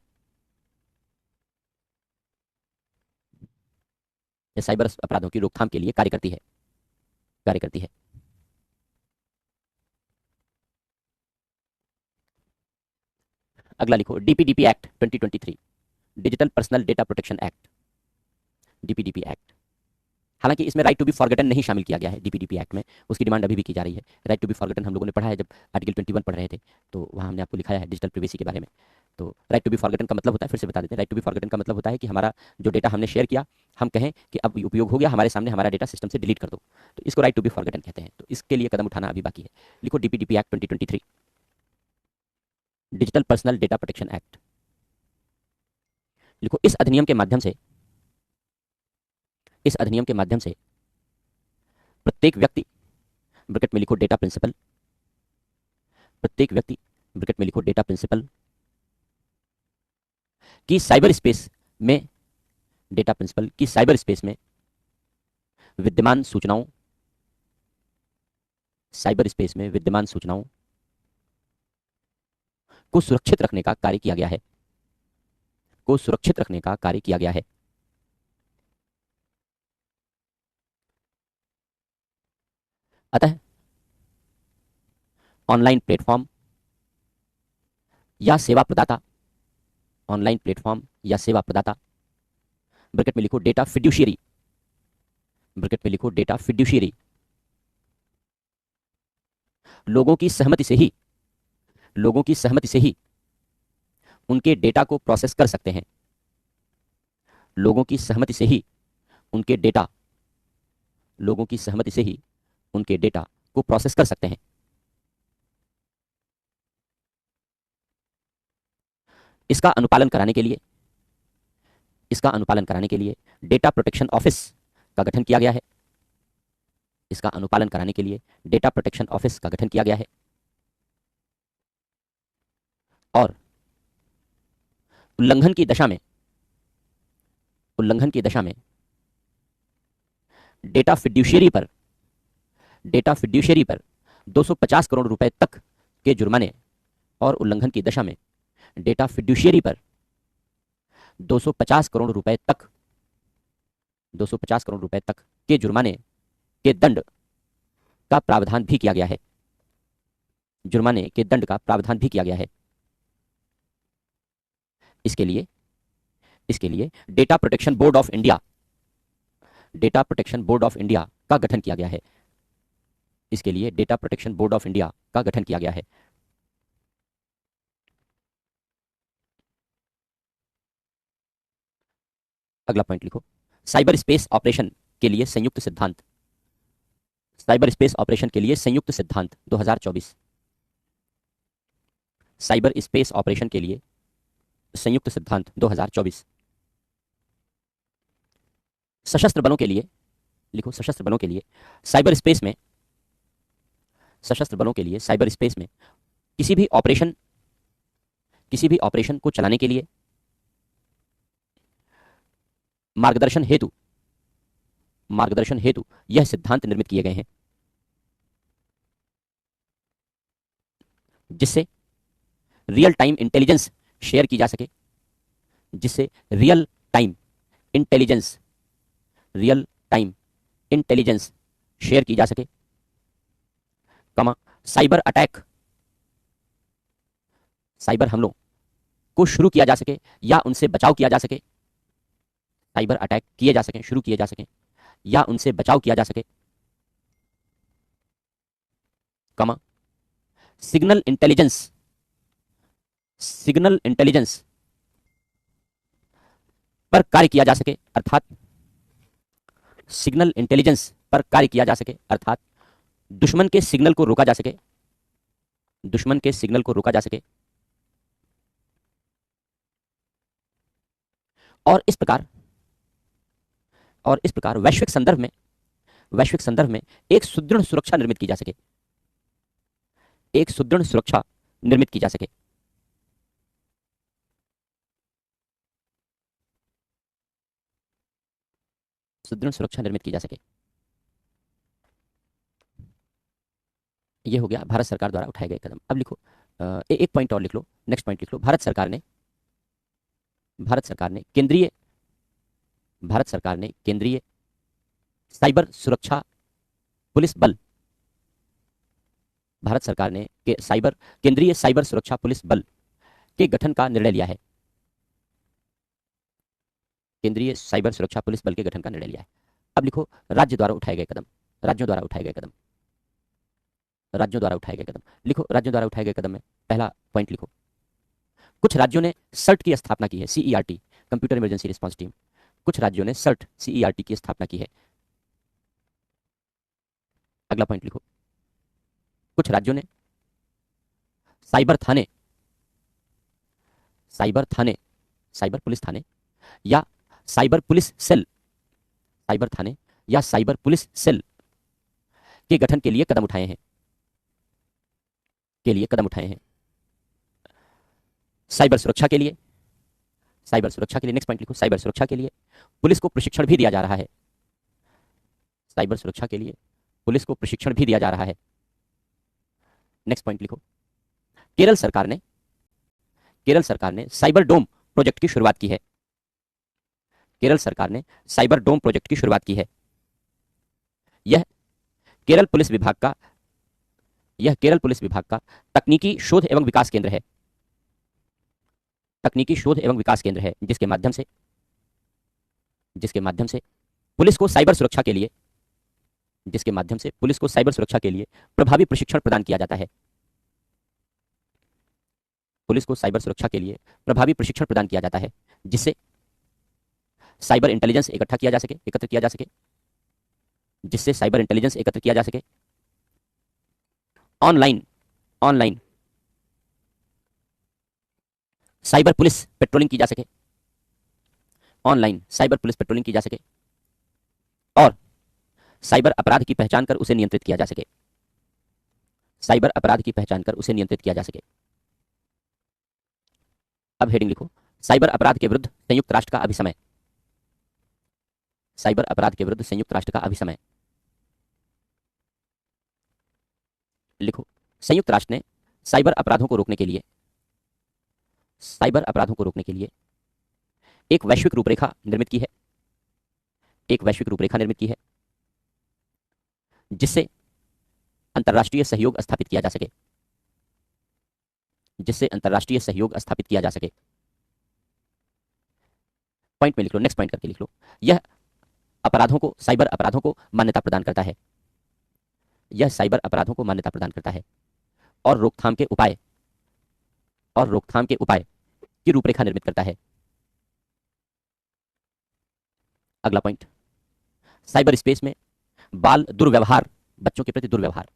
यह साइबर अपराधों की रोकथाम के लिए कार्य करती है, कार्य करती है। अगला लिखो, DPDP act 2023, digital personal data protection act, DPDP act. हालांकि इसमें राइट टू बी फॉरगेटन नहीं शामिल किया गया है डीपीडीपी एक्ट में, उसकी डिमांड अभी भी की जा रही है। राइट टू बी फॉरगेटन हम लोगों ने पढ़ा है जब आर्टिकल 21 पढ़ रहे थे, तो वहाँ हमने आपको लिखाया है डिजिटल प्रिवेसी के बारे में। तो राइट टू बी फॉरगेटन का मतलब होता है, फिर से बता देते हैं, राइट टू बी फॉरगेटन का मतलब होता है कि हमारा जो डेटा हमने शेयर किया, हम कहें कि अब उपयोग हो गया, हमारे सामने हमारा डेटा सिस्टम से डिलीट कर दो, तो इसको राइट टू बी फॉरगेटन कहते हैं। तो इसके लिए कदम उठाना अभी बाकी है। लिखो, DPDP act 2023, digital personal data protection act. लिखो, इस अधिनियम के माध्यम से, इस अधिनियम के माध्यम से प्रत्येक व्यक्ति, ब्रैकेट में लिखो डेटा प्रिंसिपल, प्रत्येक व्यक्ति, ब्रैकेट में लिखो डेटा प्रिंसिपल, की साइबर स्पेस में, डेटा प्रिंसिपल की साइबर स्पेस में विद्यमान सूचनाओं, साइबर स्पेस में विद्यमान सूचनाओं को सुरक्षित रखने का कार्य किया गया है, को सुरक्षित रखने का कार्य किया गया है। अतः ऑनलाइन प्लेटफॉर्म या सेवा प्रदाता, ऑनलाइन प्लेटफॉर्म या सेवा प्रदाता, ब्रैकेट में लिखो डेटा फिड्यूशियरी, ब्रैकेट में लिखो डेटा फिड्यूशियरी, लोगों की सहमति से ही, लोगों की सहमति से ही उनके डेटा को प्रोसेस कर सकते हैं, लोगों की सहमति से ही उनके डेटा, लोगों की सहमति से ही उनके डेटा को प्रोसेस कर सकते हैं। इसका अनुपालन कराने के लिए, इसका अनुपालन कराने के लिए डेटा प्रोटेक्शन ऑफिस का गठन किया गया है, इसका अनुपालन कराने के लिए डेटा प्रोटेक्शन ऑफिस का गठन किया गया है। और उल्लंघन की दशा में, उल्लंघन की दशा में डेटा फिड्यूशियरी पर, डेटा फिड्यूशियरी पर 250 करोड़ रुपए तक के जुर्माने, और उल्लंघन की दशा में डेटा फिड्यूशियरी पर 250 करोड़ रुपए तक, 250 करोड़ रुपए तक के जुर्माने के दंड का प्रावधान भी किया गया है, जुर्माने के दंड का प्रावधान भी किया गया है। इसके लिए, इसके लिए data protection board of India, data protection board of India का गठन किया गया है, इसके लिए data protection board of India का गठन किया गया है। अगला पॉइंट लिखो, साइबर स्पेस ऑपरेशन के लिए संयुक्त सिद्धांत, साइबर स्पेस ऑपरेशन के लिए संयुक्त सिद्धांत 2024, साइबर स्पेस ऑपरेशन के लिए संयुक्त सिद्धांत 2024। सशस्त्र बलों के लिए, लिखो सशस्त्र बलों के लिए साइबर स्पेस में, सशस्त्र बलों के लिए साइबर स्पेस में किसी भी ऑपरेशन, किसी भी ऑपरेशन को चलाने के लिए मार्गदर्शन हेतु, मार्गदर्शन हेतु यह सिद्धांत निर्मित किए गए हैं, जिससे रियल टाइम इंटेलिजेंस शेयर की जा सके, जिससे रियल टाइम इंटेलिजेंस शेयर की जा सके, कमा साइबर अटैक, साइबर हमलों को शुरू किया जा सके या उनसे बचाव किया जा सके, साइबर अटैक किए जा सकें, शुरू किए जा सकें या उनसे बचाव किया जा सके, कमा सिग्नल इंटेलिजेंस पर कार्य किया जा सके, अर्थात सिग्नल इंटेलिजेंस पर कार्य किया जा सके, अर्थात दुश्मन के सिग्नल को रोका जा सके, दुश्मन के सिग्नल को रोका जा सके, और इस प्रकार वैश्विक संदर्भ में एक सुदृढ़ सुरक्षा निर्मित की जा सके, एक सुदृढ़ सुरक्षा निर्मित की जा सके। सुदृढ़ सुरक्षा निर्मित की जा सके। यह हो गया भारत सरकार द्वारा उठाए गए कदम। अब लिखो एक पॉइंट और लिख लो, नेक्स्ट पॉइंट लिख लो। भारत सरकार ने केंद्रीय साइबर सुरक्षा पुलिस बल, भारत सरकार ने केंद्रीय साइबर सुरक्षा पुलिस बल के गठन का निर्णय लिया है, केंद्रीय साइबर सुरक्षा पुलिस बल के गठन का निर्णय लिया है। अब लिखो राज्यों द्वारा उठाए गए कदम। लिखो राज्यों द्वारा उठाए गए कदम में पहला पॉइंट लिखो, कुछ राज्यों ने सर्ट की स्थापना की है, CERT, computer emergency response team. कुछ राज्यों ने सर्ट CERT की स्थापना की है। अगला पॉइंट लिखो, कुछ राज्यों ने साइबर पुलिस थाने या साइबर पुलिस सेल के गठन के लिए कदम उठाए हैं, साइबर सुरक्षा के लिए नेक्स्ट पॉइंट लिखो, साइबर सुरक्षा के लिए पुलिस को प्रशिक्षण भी दिया जा रहा है, नेक्स्ट पॉइंट लिखो, केरल सरकार ने साइबर डोम प्रोजेक्ट की शुरुआत की है। यह केरल पुलिस विभाग का तकनीकी शोध एवं विकास केंद्र है, जिसके माध्यम से पुलिस को साइबर सुरक्षा के लिए प्रभावी प्रशिक्षण प्रदान किया जाता है, जिससे साइबर इंटेलिजेंस एकत्रित किया जा सके, ऑनलाइन साइबर पुलिस पेट्रोलिंग की जा सके, और साइबर अपराध की पहचान कर उसे नियंत्रित किया जा सके। अब हेडिंग लिखो, साइबर अपराध के विरुद्ध संयुक्त राष्ट्र का अभिसमय। लिखो, संयुक्त राष्ट्र ने साइबर अपराधों को रोकने के लिए एक वैश्विक रूपरेखा निर्मित की है, जिससे अंतर्राष्ट्रीय सहयोग स्थापित किया जा सके। पॉइंट में लिख लो, नेक्स्ट पॉइंट करके लिख लो, यह साइबर अपराधों को मान्यता प्रदान करता है और रोकथाम के उपाय की रूपरेखा निर्मित करता है। अगला पॉइंट, साइबर स्पेस में बाल दुर्व्यवहार बच्चों के प्रति दुर्व्यवहार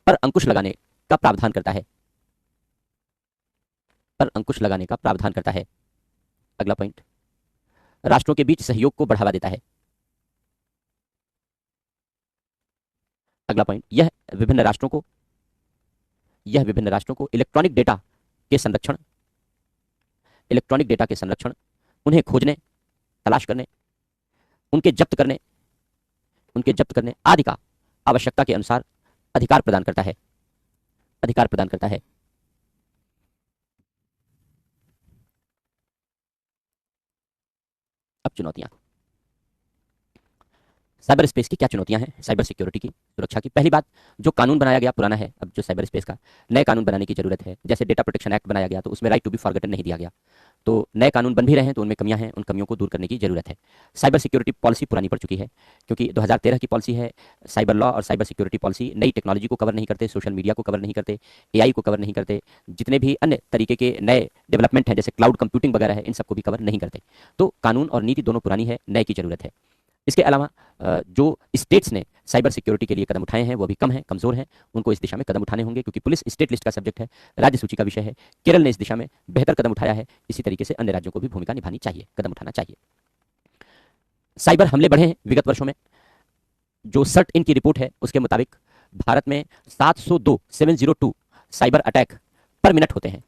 पर अंकुश लगाने का प्रावधान करता है। अगला पॉइंट, राष्ट्रों के बीच सहयोग को बढ़ावा देता है। अगला पॉइंट, यह विभिन्न राष्ट्रों को इलेक्ट्रॉनिक डेटा के संरक्षण, उन्हें खोजने, तलाश करने, उनके जब्त करने आदि का आवश्यकता के अनुसार अधिकार प्रदान करता है। अब चुनौतियां। साइबर स्पेस की क्या चुनौतियां हैं साइबर सिक्योरिटी की, सुरक्षा की? पहली बात, जो कानून बनाया गया पुराना है, अब जो साइबर स्पेस का नए कानून बनाने की जरूरत है। जैसे डेटा प्रोटेक्शन एक्ट बनाया गया तो उसमें राइट टू बी फॉरगॉटन नहीं दिया गया, तो नए कानून बन भी रहे हैं तो उनमें कमियां हैं, उन कमियों को दूर करने की जरूरत है। साइबर सिक्योरिटी पॉलिसी पुरानी पड़ चुकी है, क्योंकि 2013 की पॉलिसी है। साइबर लॉ और साइबर सिक्योरिटी पॉलिसी नई टेक्नोलॉजी को कवर नहीं करते, सोशल मीडिया को कवर नहीं करते, एआई को कवर नहीं करते, जितने भी अन्य तरीके के नए डेवलपमेंट हैं जैसे क्लाउड कंप्यूटिंग वगैरह है, इन सबको भी कवर नहीं करते। तो कानून और नीति दोनों पुरानी है, नए की जरूरत है। इसके अलावा जो स्टेट्स ने साइबर सिक्योरिटी के लिए कदम उठाए हैं वो भी कम हैं, कमज़ोर हैं। उनको इस दिशा में कदम उठाने होंगे, क्योंकि पुलिस स्टेट लिस्ट का सब्जेक्ट है, राज्य सूची का विषय है। केरल ने इस दिशा में बेहतर कदम उठाया है, इसी तरीके से अन्य राज्यों को भी भूमिका निभानी चाहिए, कदम उठाना चाहिए। साइबर हमले बढ़े हैं विगत वर्षों में। जो सर्ट इन की रिपोर्ट है उसके मुताबिक भारत में 702 साइबर अटैक पर मिनट होते हैं।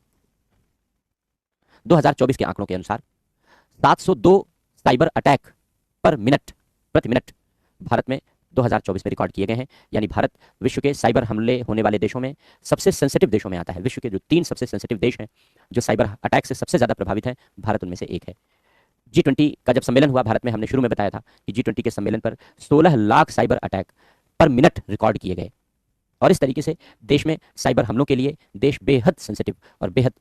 2024 के आंकड़ों के अनुसार 702 साइबर अटैक पर मिनट, प्रति मिनट भारत में 2024 में रिकॉर्ड किए गए हैं। यानी भारत विश्व के साइबर हमले होने वाले देशों में सबसे सेंसिटिव देशों में आता है। विश्व के जो 3 सबसे सेंसिटिव देश हैं, जो साइबर अटैक से सबसे ज्यादा प्रभावित हैं, भारत उनमें से एक है। G20 का जब सम्मेलन हुआ भारत में, हमने शुरू में बताया था कि G20 के सम्मेलन पर 16 लाख साइबर अटैक पर मिनट रिकॉर्ड किए गए। और इस तरीके से देश में साइबर हमलों के लिए देश बेहद सेंसिटिव और बेहद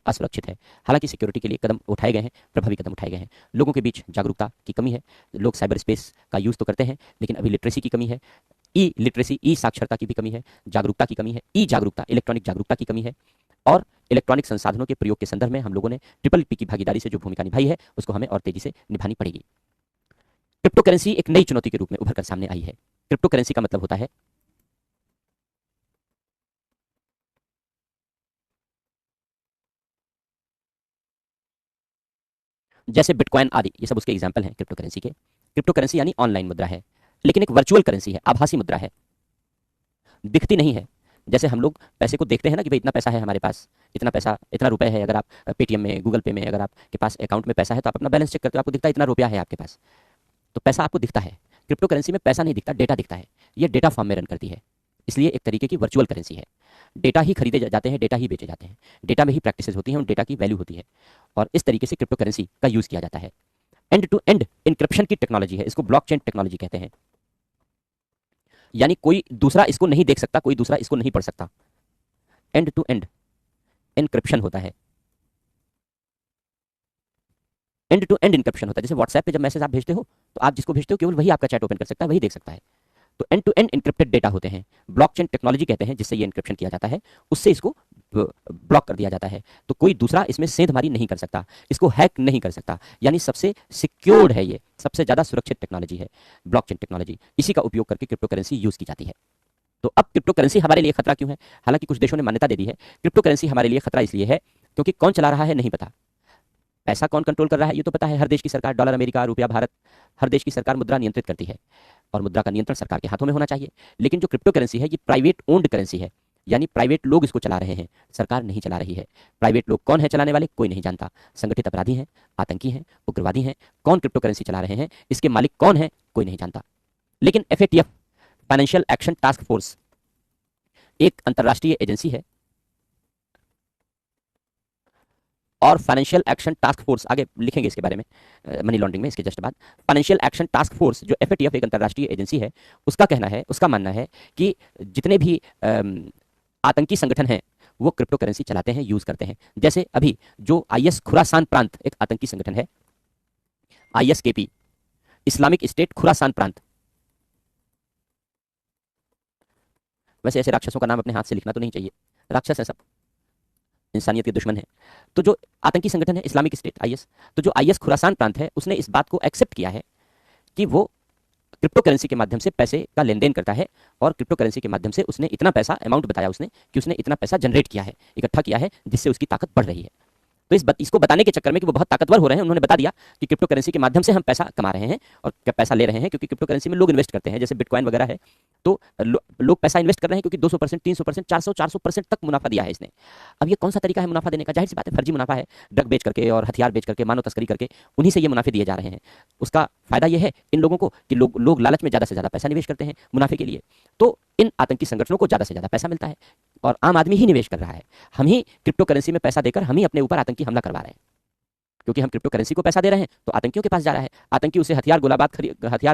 असुरक्षित है। हालांकि सिक्योरिटी के लिए कदम उठाए गए हैं, प्रभावी कदम उठाए गए हैं। लोगों के बीच जागरूकता की कमी है। लोग साइबर स्पेस का यूज़ तो करते हैं, लेकिन अभी लिटरेसी की कमी है, ई लिटरेसी, ई साक्षरता की भी कमी है, जागरूकता की कमी है, ई जागरूकता, इलेक्ट्रॉनिक जागरूकता की कमी है। और इलेक्ट्रॉनिक संसाधनों के प्रयोग के संदर्भ में हम लोगों ने ट्रिपल पी की भागीदारी से जो भूमिका निभाई है उसको हमें और तेजी से निभानी पड़ेगी। क्रिप्टो करेंसी एक नई चुनौती के रूप में उभर कर सामने आई है। क्रिप्टो करेंसी का मतलब होता है जैसे बिटकॉइन आदि, ये सब उसके एग्जाम्पल हैं क्रिप्टो करेंसी के। क्रिप्टो करेंसी यानी ऑनलाइन मुद्रा है, लेकिन एक वर्चुअल करेंसी है, आभासी मुद्रा है, दिखती नहीं है। जैसे हम लोग पैसे को देखते हैं ना कि भाई इतना पैसा है हमारे पास, इतना पैसा, इतना रुपए है। अगर आप पेटीएम में, गूगल पे में, अगर आपके पास अकाउंट में पैसा है तो आप अपना बैलेंस चेक करते हो, आपको दिखता है इतना रुपया है आपके पास, तो पैसा आपको दिखता है। क्रिप्टो करेंसी में पैसा नहीं दिखता, डेटा दिखता है। ये डेटा फॉर्म में रन करती है, इसलिए एक तरीके की वर्चुअल करेंसी है। डेटा ही खरीदे जाते हैं, डेटा ही बेचे जाते हैं, डेटा में ही प्रैक्टिसेस होती हैं, उन डेटा की वैल्यू होती है। और इस तरीके से क्रिप्टो करेंसी का यूज किया जाता है। एंड टू एंड इनक्रिप्शन की टेक्नोलॉजी है, इसको ब्लॉकचेन टेक्नोलॉजी कहते हैं। यानी कोई दूसरा इसको नहीं देख सकता, कोई दूसरा इसको नहीं पढ़ सकता। एंड टू एंड इनक्रिप्शन होता है, एंड टू एंड इनक्रिप्शन होता है। जैसे व्हाट्सएप पे जब मैसेज आप भेजते हो तो आप जिसको भेजते हो केवल वही आपका चैट ओपन कर सकता है, वही देख सकता है। तो end to end encrypted data होते हैं, ब्लॉकचेन टेक्नोलॉजी कहते हैं, जिससे ये इनक्रिप्शन किया जाता है, उससे इसको ब्लॉक कर दिया जाता है। तो कोई दूसरा इसमें सेंधमारी नहीं कर सकता, इसको हैक नहीं कर सकता। यानी सबसे सिक्योर्ड है, ये सबसे ज्यादा सुरक्षित टेक्नोलॉजी है ब्लॉकचेन टेक्नोलॉजी। इसी का उपयोग करके क्रिप्टो करेंसी यूज की जाती है। तो अब क्रिप्टो करेंसी हमारे लिए खतरा क्यों है? हालांकि कुछ देशों ने मान्यता दे दी है। क्रिप्टो करेंसी हमारे लिए खतरा इसलिए है क्योंकि कौन चला रहा है नहीं पता, पैसा कौन कंट्रोल कर रहा है ये तो पता है, हर देश की सरकार, डॉलर अमेरिका, रुपया भारत, हर देश की सरकार मुद्रा नियंत्रित करती है और मुद्रा का नियंत्रण सरकार के हाथों में होना चाहिए। लेकिन जो क्रिप्टो करेंसी है ये प्राइवेट ओन्ड करेंसी है, यानी प्राइवेट लोग इसको चला रहे हैं, सरकार नहीं चला रही है। प्राइवेट लोग कौन है चलाने वाले, कोई नहीं जानता। संगठित अपराधी हैं, आतंकी हैं, उग्रवादी हैं। कौन क्रिप्टो करेंसी चला रहे हैं, इसके मालिक कौन है, कोई नहीं जानता। लेकिन FATF, financial action task force, एक अंतरराष्ट्रीय एजेंसी है, और फाइनेंशियल एक्शन टास्क फोर्स, आगे लिखेंगे इसके बारे में मनी लॉन्ड्रिंग में, इसके जस्ट बाद। फाइनेंशियल एक्शन टास्क फोर्स जो FATF एक अंतरराष्ट्रीय एजेंसी है, उसका कहना है, उसका मानना है कि जितने भी आतंकी संगठन हैं वो क्रिप्टो करेंसी चलाते हैं, यूज करते हैं। जैसे अभी जो IS खुरासान प्रांत एक आतंकी संगठन है, ISKP, इस्लामिक स्टेट खुरासान प्रांत। वैसे ऐसे राक्षसों का नाम अपने हाथ से लिखना तो नहीं चाहिए, राक्षस है सब, इंसानियत के दुश्मन है। तो जो आतंकी संगठन है इस्लामिक स्टेट IS, तो जो IS खुरासान प्रांत है उसने इस बात को एक्सेप्ट किया है कि वो क्रिप्टो करेंसी के माध्यम से पैसे का लेन देन करता है, और क्रिप्टो करेंसी के माध्यम से उसने इतना पैसा, अमाउंट बताया उसने कि उसने इतना पैसा जनरेट किया है, इकट्ठा किया है, जिससे उसकी ताकत बढ़ रही है। तो इसको बताने के चक्कर में कि वो बहुत ताकतवर हो रहे हैं, उन्होंने बता दिया कि क्रिप्टो करेंसी के माध्यम से हम पैसा कमा रहे हैं और पैसा ले रहे हैं, क्योंकि क्रिप्टो करेंसी में लोग इन्वेस्ट करते हैं, जैसे बिटकॉइन वगैरह है। तो लोग पैसा इन्वेस्ट कर रहे हैं क्योंकि 200%, 300%, 400% तक मुनाफा दिया है इसने। अब ये कौन सा तरीका है मुनाफा देने का? जाहिर सी बात है फर्जी मुनाफा है, ड्रग बेच करके और हथियार बेच करके, मानव तस्करी करके, उन्हीं से ये मुनाफे दिए जा रहे हैं। उसका फायदा ये है इन लोगों को कि लोग लालच में ज्यादा से ज्यादा पैसा निवेश करते हैं मुनाफे के लिए। तो इन आतंकी संगठनों को ज्यादा से ज्यादा पैसा मिलता है और आम आदमी ही निवेश कर रहा है। हम ही क्रिप्टो करेंसी में पैसा देकर हम ही अपने ऊपर आतंकी हमला करवा रहे हैं। क्योंकि हम क्रिप्टो करेंसी को पैसा दे रहे हैं तो आतंकियों के पास जा रहा है, आतंकी उसे हथियार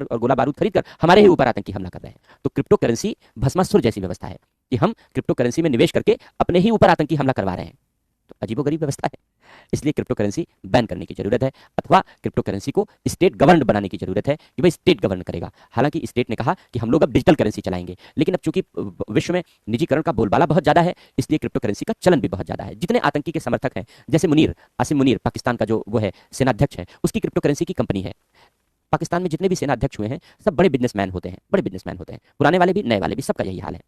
और गोला बारूद खरीद कर हमारे ही ऊपर आतंकी हमला कर रहे हैं। तो क्रिप्टो करेंसी भस्मासुर जैसी व्यवस्था है कि हम क्रिप्टो करेंसी में निवेश करके अपने ही ऊपर आतंकी हमला करवा रहे हैं। तो अजीबोगरीब व्यवस्था है, इसलिए क्रिप्टो करेंसी बैन करने की जरूरत है, अथवा क्रिप्टो करेंसी को स्टेट गवर्नड बनाने की जरूरत है कि भाई स्टेट गवर्न करेगा। हालांकि स्टेट ने कहा कि हम लोग अब डिजिटल करेंसी चलाएंगे, लेकिन अब चूंकि विश्व में निजीकरण का बोलबाला बहुत ज्यादा है, इसलिए क्रिप्टो करेंसी का चलन भी बहुत ज्यादा है। जितने आतंकी के समर्थक हैं, जैसे आसिम मुनीर पाकिस्तान का जो वो है सेनाध्यक्ष है, उसकी क्रिप्टो करेंसी की कंपनी है। पाकिस्तान में जितने भी सेनाध्यक्ष हुए हैं सब बड़े बिजनेसमैन होते हैं, बड़े बिजनेसमैन होते हैं, पुराने वाले भी नए वाले भी, सबका यही हाल है।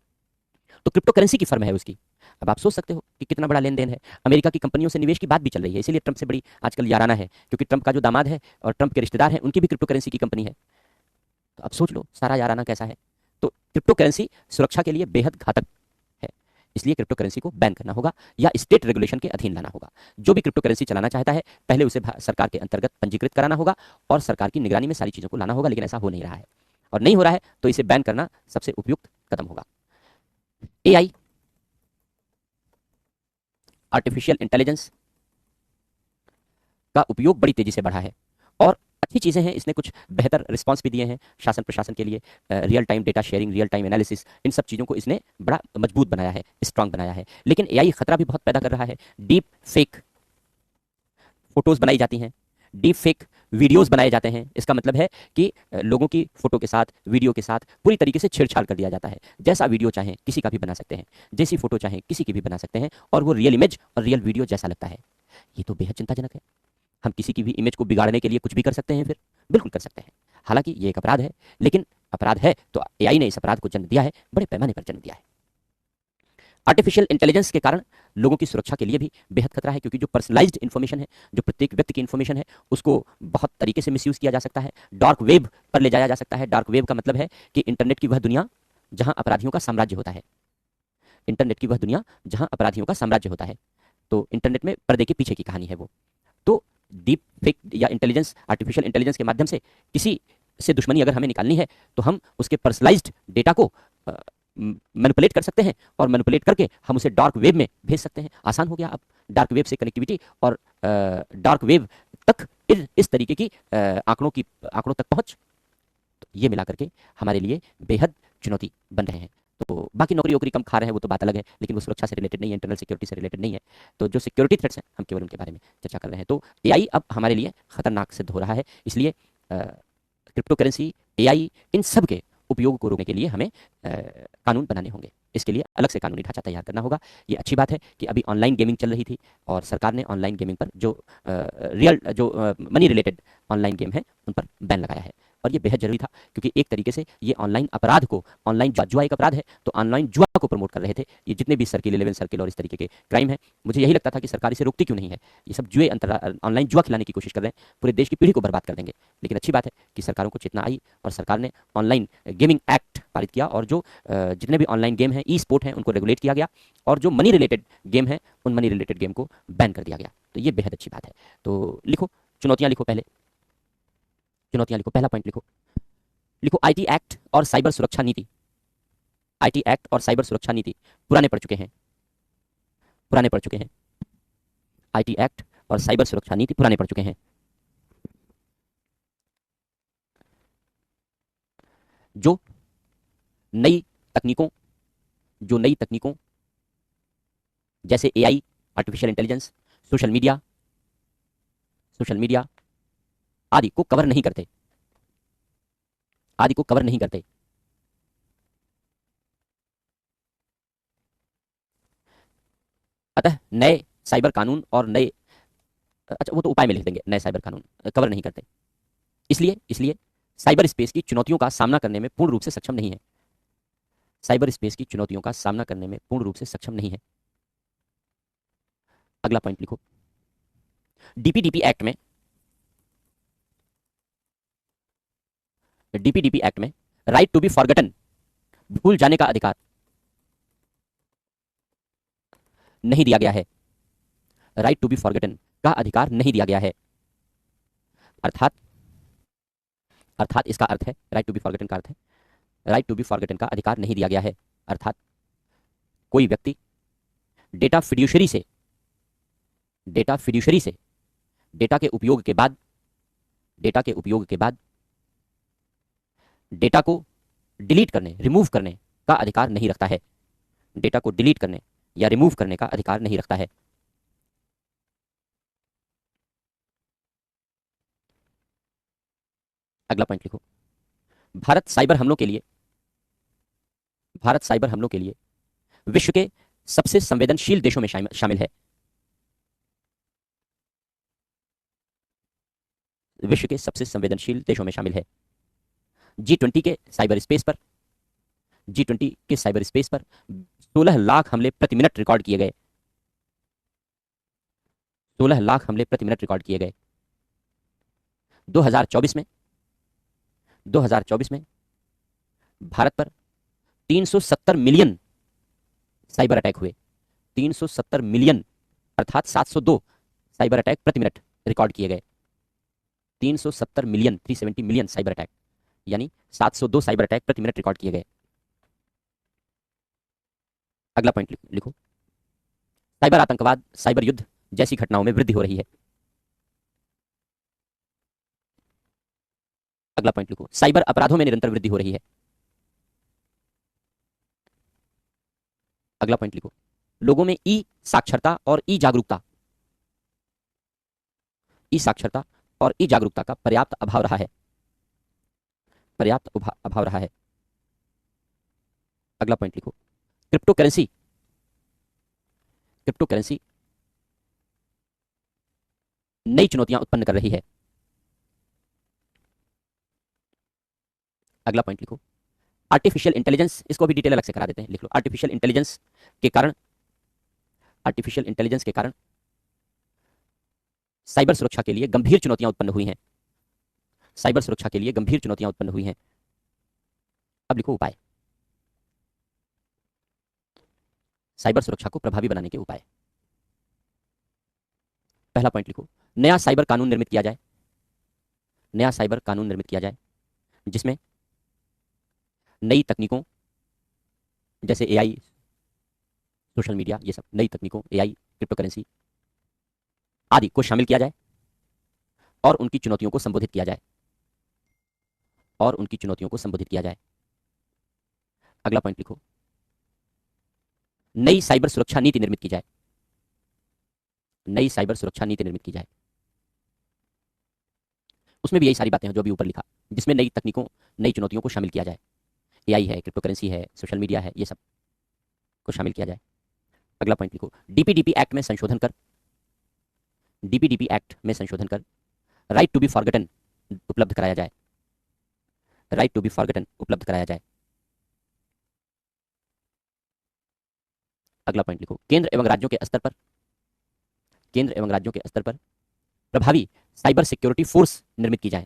तो क्रिप्टो करेंसी की फर्म है उसकी। अब आप सोच सकते हो कि कितना बड़ा लेन देन है। अमेरिका की कंपनियों से निवेश की बात भी चल रही है, इसीलिए ट्रंप से बड़ी आजकल याराना है, क्योंकि ट्रंप का जो दामाद है और ट्रंप के रिश्तेदार हैं उनकी भी क्रिप्टो करेंसी की कंपनी है। तो अब सोच लो सारा याराना कैसा है। तो क्रिप्टो करेंसी सुरक्षा के लिए बेहद घातक है, इसलिए क्रिप्टो करेंसी को बैन करना होगा या स्टेट रेगुलेशन के अधीन लाना होगा। जो भी क्रिप्टो करेंसी चलाना चाहता है पहले उसे सरकार के अंतर्गत पंजीकृत कराना होगा और सरकार की निगरानी में सारी चीजों को लाना होगा, लेकिन ऐसा हो नहीं रहा है। और नहीं हो रहा है तो इसे बैन करना सबसे उपयुक्त कदम होगा। एआई, आर्टिफिशियल इंटेलिजेंस का उपयोग बड़ी तेजी से बढ़ा है और अच्छी चीजें हैं, इसने कुछ बेहतर रिस्पांस भी दिए हैं शासन प्रशासन के लिए। Real time data sharing, real time analysis, इन सब चीजों को इसने बड़ा मजबूत बनाया है, स्ट्रांग बनाया है। लेकिन एआई खतरा भी बहुत पैदा कर रहा है। डीप फेक फोटोज बनाई जाती हैं, डीप फेक वीडियोस बनाए जाते हैं। इसका मतलब है कि लोगों की फोटो के साथ, वीडियो के साथ पूरी तरीके से छेड़छाड़ कर दिया जाता है। जैसा वीडियो चाहें किसी का भी बना सकते हैं, जैसी फोटो चाहें किसी की भी बना सकते हैं, और वो रियल इमेज और रियल वीडियो जैसा लगता है। ये तो बेहद चिंताजनक है। हम किसी की भी इमेज को बिगाड़ने के लिए कुछ भी कर सकते हैं, फिर बिल्कुल कर सकते हैं। हालांकि ये एक अपराध है, लेकिन अपराध है तो एआई ने इस अपराध को जन्म दिया है, बड़े पैमाने पर जन्म दिया है। आर्टिफिशियल इंटेलिजेंस के कारण लोगों की सुरक्षा के लिए भी बेहद खतरा है, क्योंकि जो पर्सनलाइज्ड इन्फॉर्मेशन है, जो प्रत्येक व्यक्ति की इन्फॉर्मेशन है, उसको बहुत तरीके से मिसयूज किया जा सकता है, डार्क वेब पर ले जाया जा सकता है। डार्क वेब का मतलब है कि इंटरनेट की वह दुनिया जहां अपराधियों का साम्राज्य होता है। इंटरनेट की वह दुनिया जहां अपराधियों का साम्राज्य होता है। तो इंटरनेट में पर्दे के पीछे की कहानी है वो। तो डीप फेक या इंटेलिजेंस, आर्टिफिशियल इंटेलिजेंस के माध्यम से किसी से दुश्मनी अगर हमें निकालनी है तो हम उसके पर्सनलाइज्ड डेटा को मैनिपुलेट कर सकते हैं, और मैनिपुलेट करके हम उसे डार्क वेब में भेज सकते हैं। आसान हो गया अब डार्क वेब से कनेक्टिविटी और डार्क वेब तक इस तरीके की आंकड़ों तक पहुंच। तो ये मिला करके हमारे लिए बेहद चुनौती बन रहे हैं। तो बाकी नौकरी वोकरी कम खा रहे हैं वो तो बात अलग है, लेकिन वो सुरक्षा से रिलेटेड नहीं है, इंटरनल सिक्योरिटी से रिलेटेड नहीं है। तो जो सिक्योरिटी थ्रेट्स हैं हम केवल उनके बारे में चर्चा कर रहे हैं। तो एआई अब हमारे लिए खतरनाक सिद्ध हो रहा है, इसलिए क्रिप्टो करेंसी, एआई, इन सब के उपयोग को रोकने के लिए हमें कानून बनाने होंगे। इसके लिए अलग से कानूनी ढांचा तैयार करना होगा। ये अच्छी बात है कि अभी ऑनलाइन गेमिंग चल रही थी और सरकार ने ऑनलाइन गेमिंग पर जो मनी रिलेटेड ऑनलाइन गेम है उन पर बैन लगाया है, और ये बेहद जरूरी था, क्योंकि एक तरीके से ये ऑनलाइन अपराध को, ऑनलाइन जुआ एक अपराध है, तो ऑनलाइन जुआ को प्रमोट कर रहे थे ये जितने भी सर्किल, 11 सर्किल और इस तरीके के क्राइम है। मुझे यही लगता था कि सरकार इसे रोकती क्यों नहीं है। ये सब जुए ऑनलाइन जुआ खिलाने की कोशिश कर रहे हैं, पूरे देश की पीढ़ी को बर्बाद कर देंगे। लेकिन अच्छी बात है कि सरकारों को चेतना आई और सरकार ने ऑनलाइन गेमिंग एक्ट पारित किया, और जो जितने भी ऑनलाइन गेम हैं, ई स्पोर्ट हैं, उनको रेगुलेट किया गया, और जो मनी रिलेटेड गेम है उन मनी रिलेटेड गेम को बैन कर दिया गया। तो ये बेहद अच्छी बात है। तो लिखो, चुनौतियां लिखो, पहले चुनौतियां लिखो। पहला पॉइंट लिखो आईटी एक्ट और साइबर सुरक्षा नीति। आईटी एक्ट और साइबर सुरक्षा नीति पुराने पड़ चुके हैं, पुराने पड़ चुके हैं। आईटी एक्ट और साइबर सुरक्षा नीति पुराने पड़ चुके हैं। जो नई तकनीकों जैसे AI, artificial intelligence, social media आदि को कवर नहीं करते, अतः नए साइबर कानून और नए, अच्छा वो तो उपाय में लिख देंगे, नए साइबर कानून कवर नहीं करते। इसलिए साइबर स्पेस की चुनौतियों का सामना करने में पूर्ण रूप से सक्षम नहीं है। साइबर स्पेस की चुनौतियों का सामना करने में पूर्ण रूप से सक्षम नहीं है। अगला पॉइंट लिखो, डीपीडीपी एक्ट में राइट टू बी फॉरगटन, भूल जाने का अधिकार नहीं दिया गया है। राइट टू बी फॉरगटन का अधिकार नहीं दिया गया है। अर्थात इसका अर्थ है, राइट टू बी फॉरगटन का अर्थ है, राइट टू बी फॉरगटन का अधिकार नहीं दिया गया है। अर्थात कोई व्यक्ति डेटा फिड्यूशरी से डेटा के उपयोग के बाद डेटा के उपयोग के बाद डेटा को डिलीट करने, रिमूव करने का अधिकार नहीं रखता है। डेटा को डिलीट करने या रिमूव करने का अधिकार नहीं रखता है। अगला पॉइंट लिखो। भारत साइबर हमलों के लिए भारत साइबर हमलों के लिए विश्व के सबसे संवेदनशील देशों में शामिल है। विश्व के सबसे संवेदनशील देशों में शामिल है। G20 के साइबर स्पेस पर G20 के साइबर स्पेस पर 16 लाख हमले प्रति मिनट रिकॉर्ड किए गए। 16 लाख हमले प्रति मिनट रिकॉर्ड किए गए। 2024 में भारत पर 370 मिलियन साइबर अटैक हुए। 370 मिलियन अर्थात 702 साइबर अटैक प्रति मिनट रिकॉर्ड किए गए। 370 मिलियन 370 मिलियन साइबर अटैक यानी 702 साइबर अटैक प्रति मिनट रिकॉर्ड किए गए। अगला पॉइंट लिखो। साइबर आतंकवाद, साइबर युद्ध जैसी घटनाओं में वृद्धि हो रही है। अगला पॉइंट लिखो। साइबर अपराधों में निरंतर वृद्धि हो रही है। अगला पॉइंट लिखो। लोगों में ई साक्षरता और ई जागरूकता का पर्याप्त अभाव रहा है। अगला पॉइंट लिखो। क्रिप्टो करेंसी नई चुनौतियां उत्पन्न कर रही है। अगला पॉइंट लिखो। आर्टिफिशियल इंटेलिजेंस, इसको भी डिटेल अलग से करा देते हैं, लिख लो। आर्टिफिशियल इंटेलिजेंस के कारण साइबर सुरक्षा के लिए गंभीर चुनौतियां उत्पन्न हुई हैं। अब लिखो उपाय। साइबर सुरक्षा को प्रभावी बनाने के उपाय। पहला पॉइंट लिखो। नया साइबर कानून निर्मित किया जाए जिसमें नई तकनीकों जैसे एआई, सोशल मीडिया, ये सब नई तकनीकों, एआई, क्रिप्टो करेंसी आदि को शामिल किया जाए और उनकी चुनौतियों को संबोधित किया जाए। अगला पॉइंट लिखो। नई साइबर सुरक्षा नीति निर्मित की जाए। उसमें भी यही सारी बातें हैं जो अभी ऊपर लिखा, जिसमें नई तकनीकों, नई चुनौतियों को शामिल किया जाए। एआई है, क्रिप्टो करेंसी है, सोशल मीडिया है, ये सब को शामिल किया जाए। अगला पॉइंट लिखो। डीपीडीपी एक्ट में संशोधन कर राइट टू बी फॉरगेटन उपलब्ध कराया जाए। अगला पॉइंट लिखो। केंद्र एवं राज्यों के स्तर पर प्रभावी साइबर सिक्योरिटी फोर्स निर्मित की जाए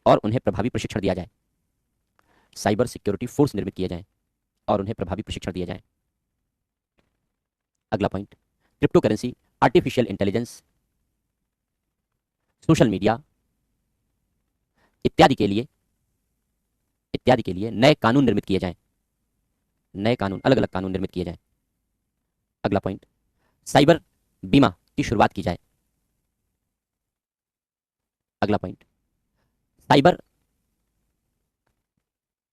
और उन्हें प्रभावी प्रशिक्षण दिया जाए। अगला point. Crypto currency, artificial intelligence, social media इत्यादि के लिए नए कानून निर्मित किए जाएं। अलग अलग कानून निर्मित किए जाएं। अगला पॉइंट। साइबर बीमा की शुरुआत की जाए। अगला पॉइंट। साइबर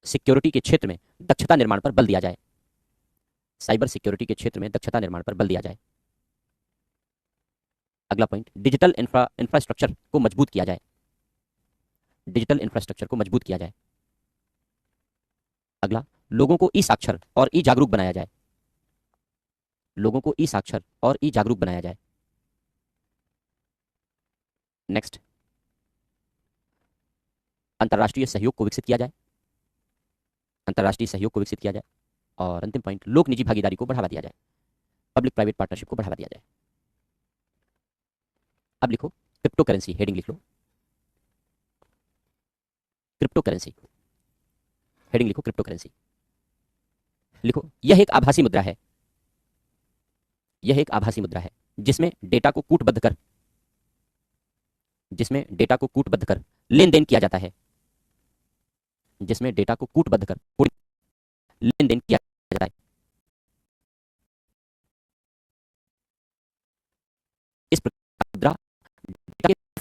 सिक्योरिटी के क्षेत्र में दक्षता निर्माण पर बल दिया जाए। अगला पॉइंट। डिजिटल इंफ्रास्ट्रक्चर को मजबूत किया जाए। अगला, लोगों को ई साक्षर और ई जागरूक बनाया जाए। नेक्स्ट, अंतर्राष्ट्रीय सहयोग को विकसित किया जाए। और अंतिम पॉइंट, लोक निजी भागीदारी को बढ़ावा दिया जाए। पब्लिक प्राइवेट पार्टनरशिप को बढ़ावा दिया जाए। अब लिखो क्रिप्टो करेंसी, हेडिंग लिख लो। क्रिप्टो करेंसी, हेडिंग लिखो क्रिप्टो करेंसी। लिखो, यह एक आभासी मुद्रा है जिसमें डेटा को कूटबद्ध कर लेन देन किया जाता है।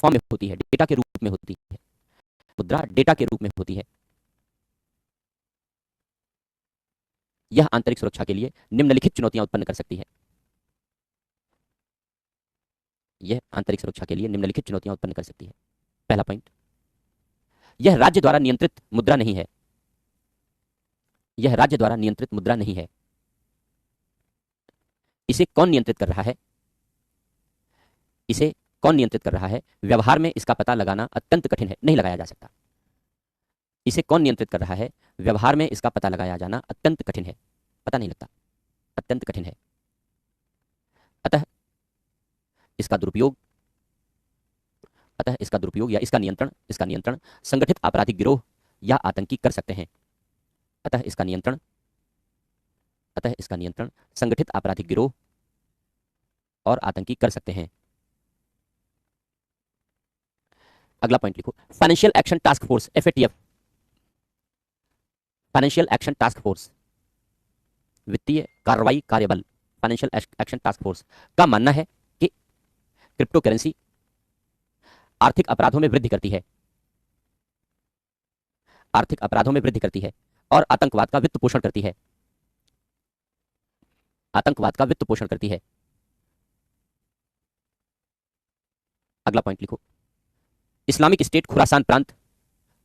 फॉर्म में होती है, डेटा के रूप में होती है। मुद्रा डेटा के रूप में होती है। यह आंतरिक सुरक्षा के लिए निम्नलिखित चुनौतियां उत्पन्न कर सकती है। यह आंतरिक सुरक्षा के लिए निम्नलिखित चुनौतियां उत्पन्न कर सकती है। पहला पॉइंट, यह राज्य द्वारा नियंत्रित मुद्रा नहीं है। यह राज्य द्वारा नियंत्रित मुद्रा नहीं है। इसे कौन नियंत्रित कर रहा है? इसे कौन नियंत्रित कर रहा है? व्यवहार में इसका पता लगाना अत्यंत कठिन है, नहीं लगाया जा सकता। इसे कौन नियंत्रित कर रहा है? व्यवहार में इसका पता लगाया जाना अत्यंत कठिन है, पता नहीं लगता, अत्यंत कठिन है। अतः इसका दुरुपयोग या इसका नियंत्रण संगठित आपराधिक गिरोह या आतंकी कर सकते हैं। अतः इसका नियंत्रण संगठित आपराधिक गिरोह और आतंकी कर सकते हैं। अगला पॉइंट लिखो, financial action task force, FATF, financial action task force, वित्तीय कार्रवाई कार्यबल, फाइनेंशियल एक्शन टास्क फोर्स का मानना है कि क्रिप्टो करेंसी आर्थिक अपराधों में वृद्धि करती है, और आतंकवाद का वित्त पोषण करती है। अगला पॉइंट लिखो, इस्लामिक स्टेट खुरासान प्रांत,